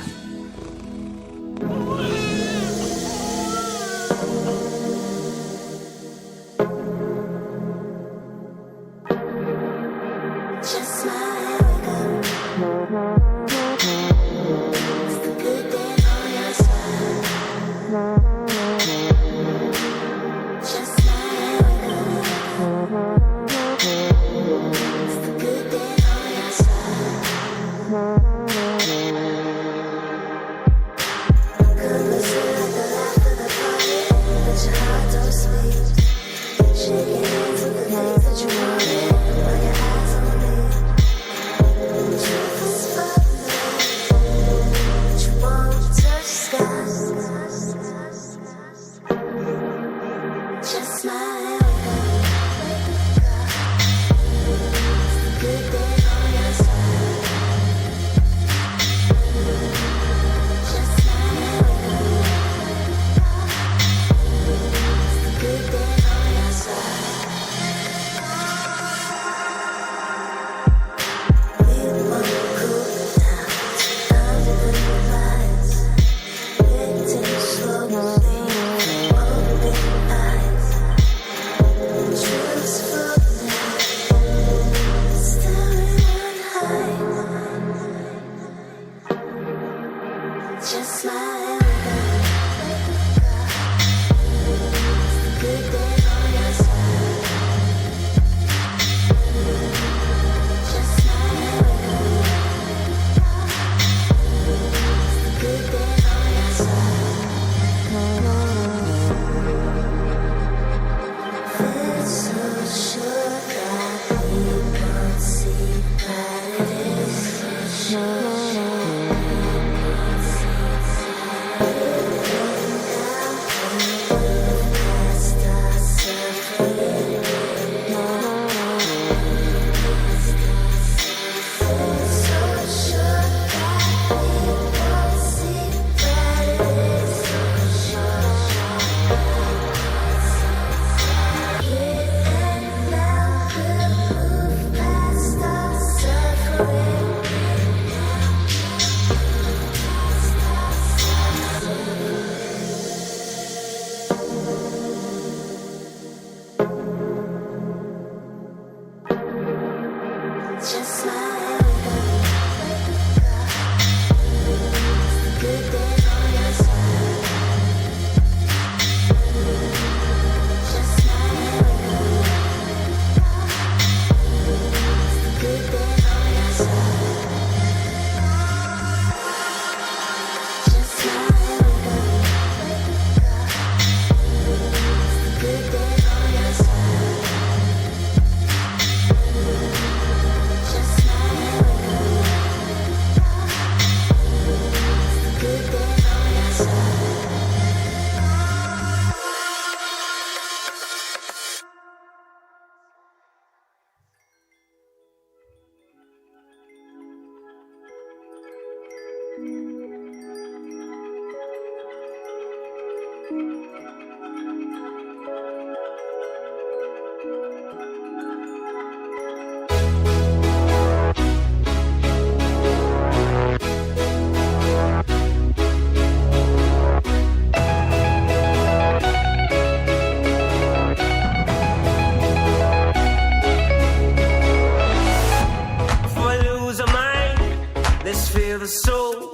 The soul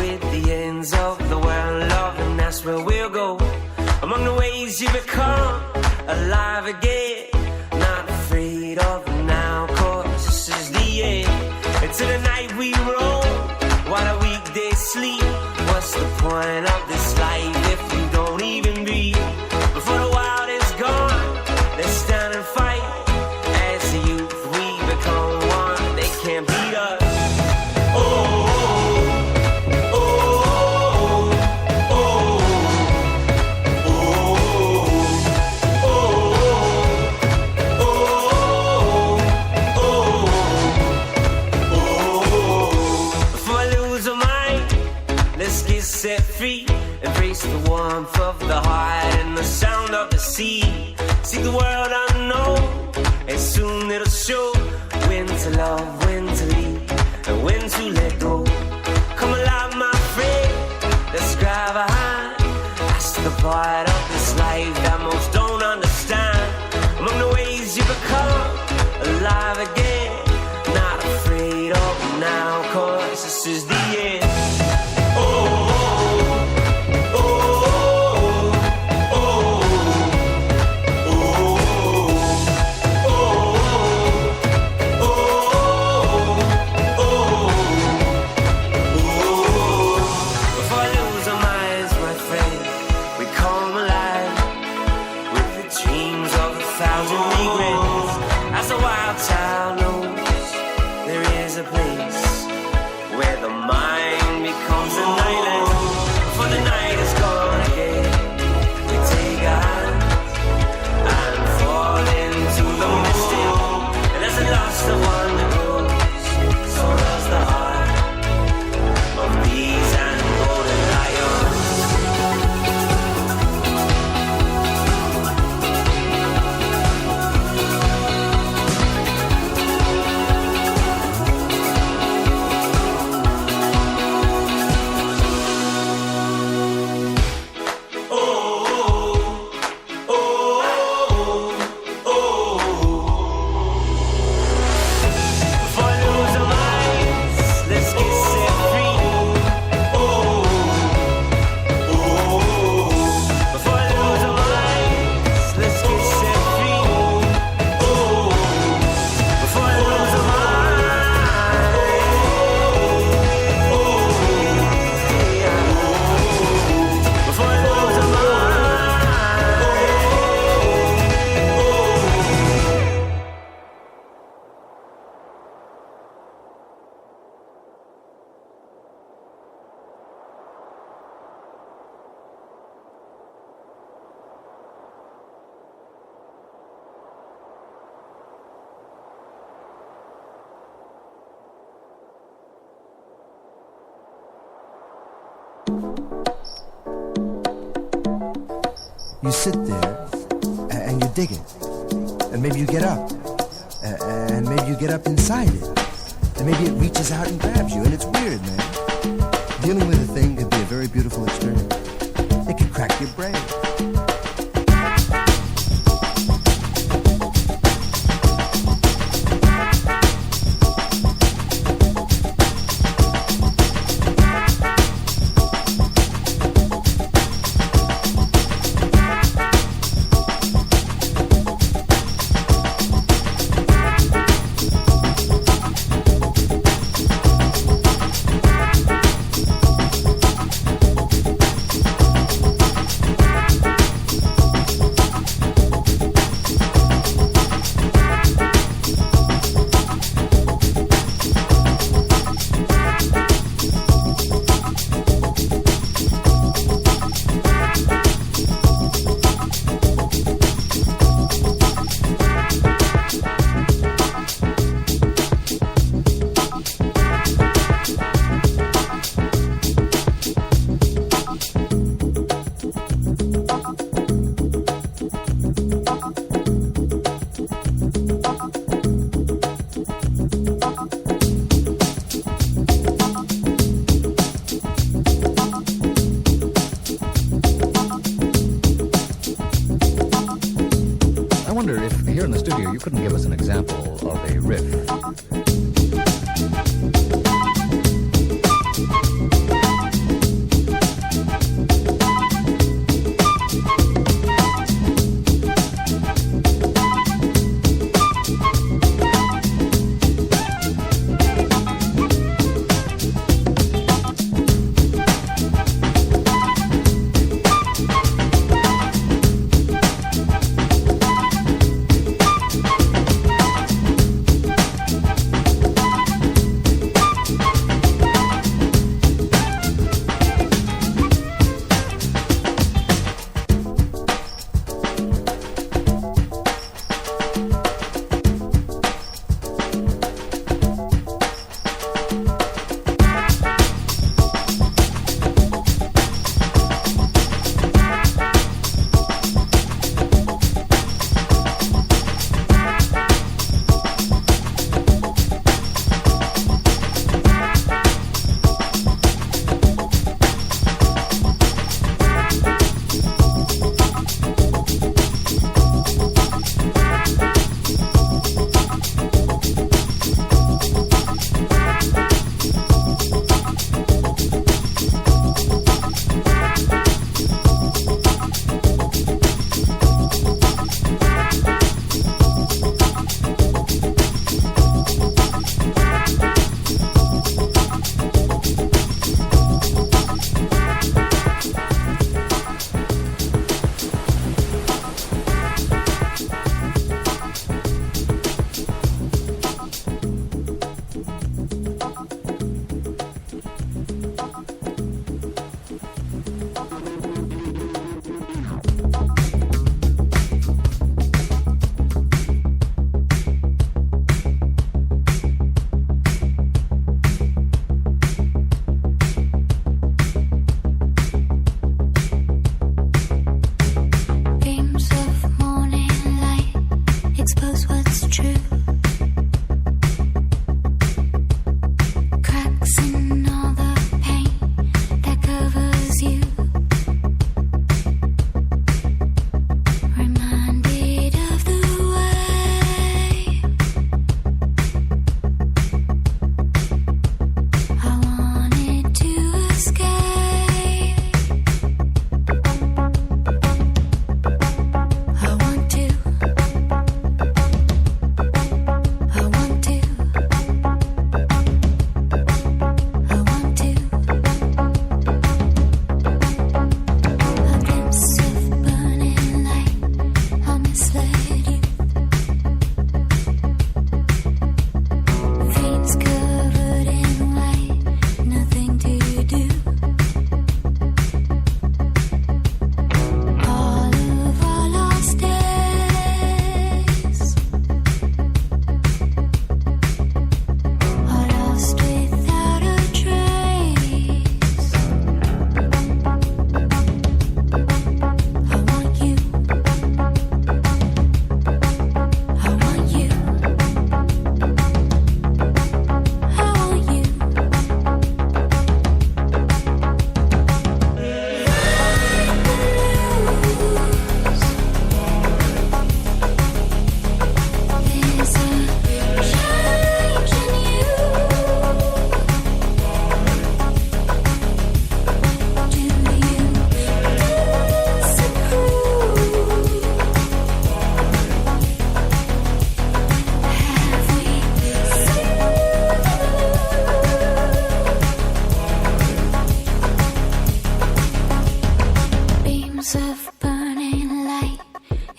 with the ends of the world, love, and that's where we'll go. Among the ways you become alive again, not afraid of the now, cause this is the end. Into the night we roll, while the weekdays sleep. What's the point of this life if you don't even breathe? Before the wild is gone, let's stand and fight. As the youth we become one, they can't beat us. Set free, embrace the warmth of the heart and the sound of the sea. See the world unknown, and soon it'll show when to love, when to leave, and when to let go. Come alive, my friend, let's drive a hand. That's the part of this life that most don't understand. Among the ways you become alive again, not afraid of now, cause this is the end. You sit there and you dig it, and maybe you get up, and maybe you get up inside it, and maybe it reaches out and grabs you, and it's weird, man. Dealing with a thing could be a very beautiful experience. It could crack your brain. You couldn't give us an example of a riff.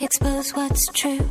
expose what's true.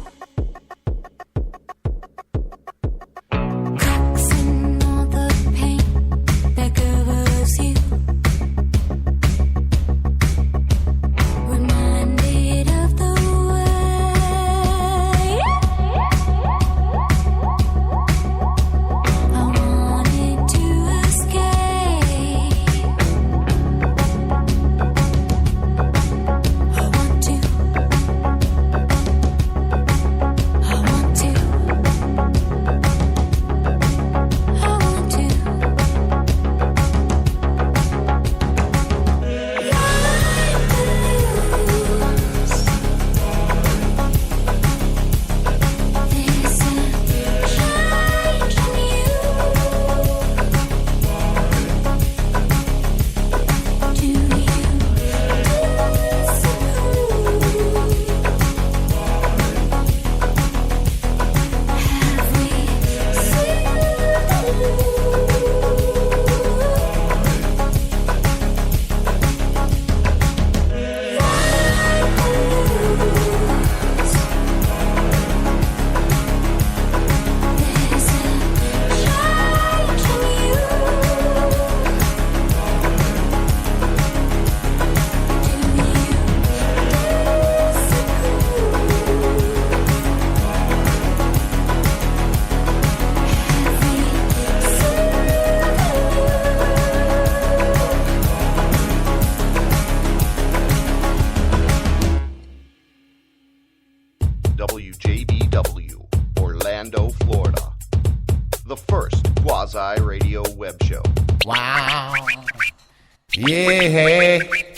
Quasi Radio Web Show. Wow. Yeah.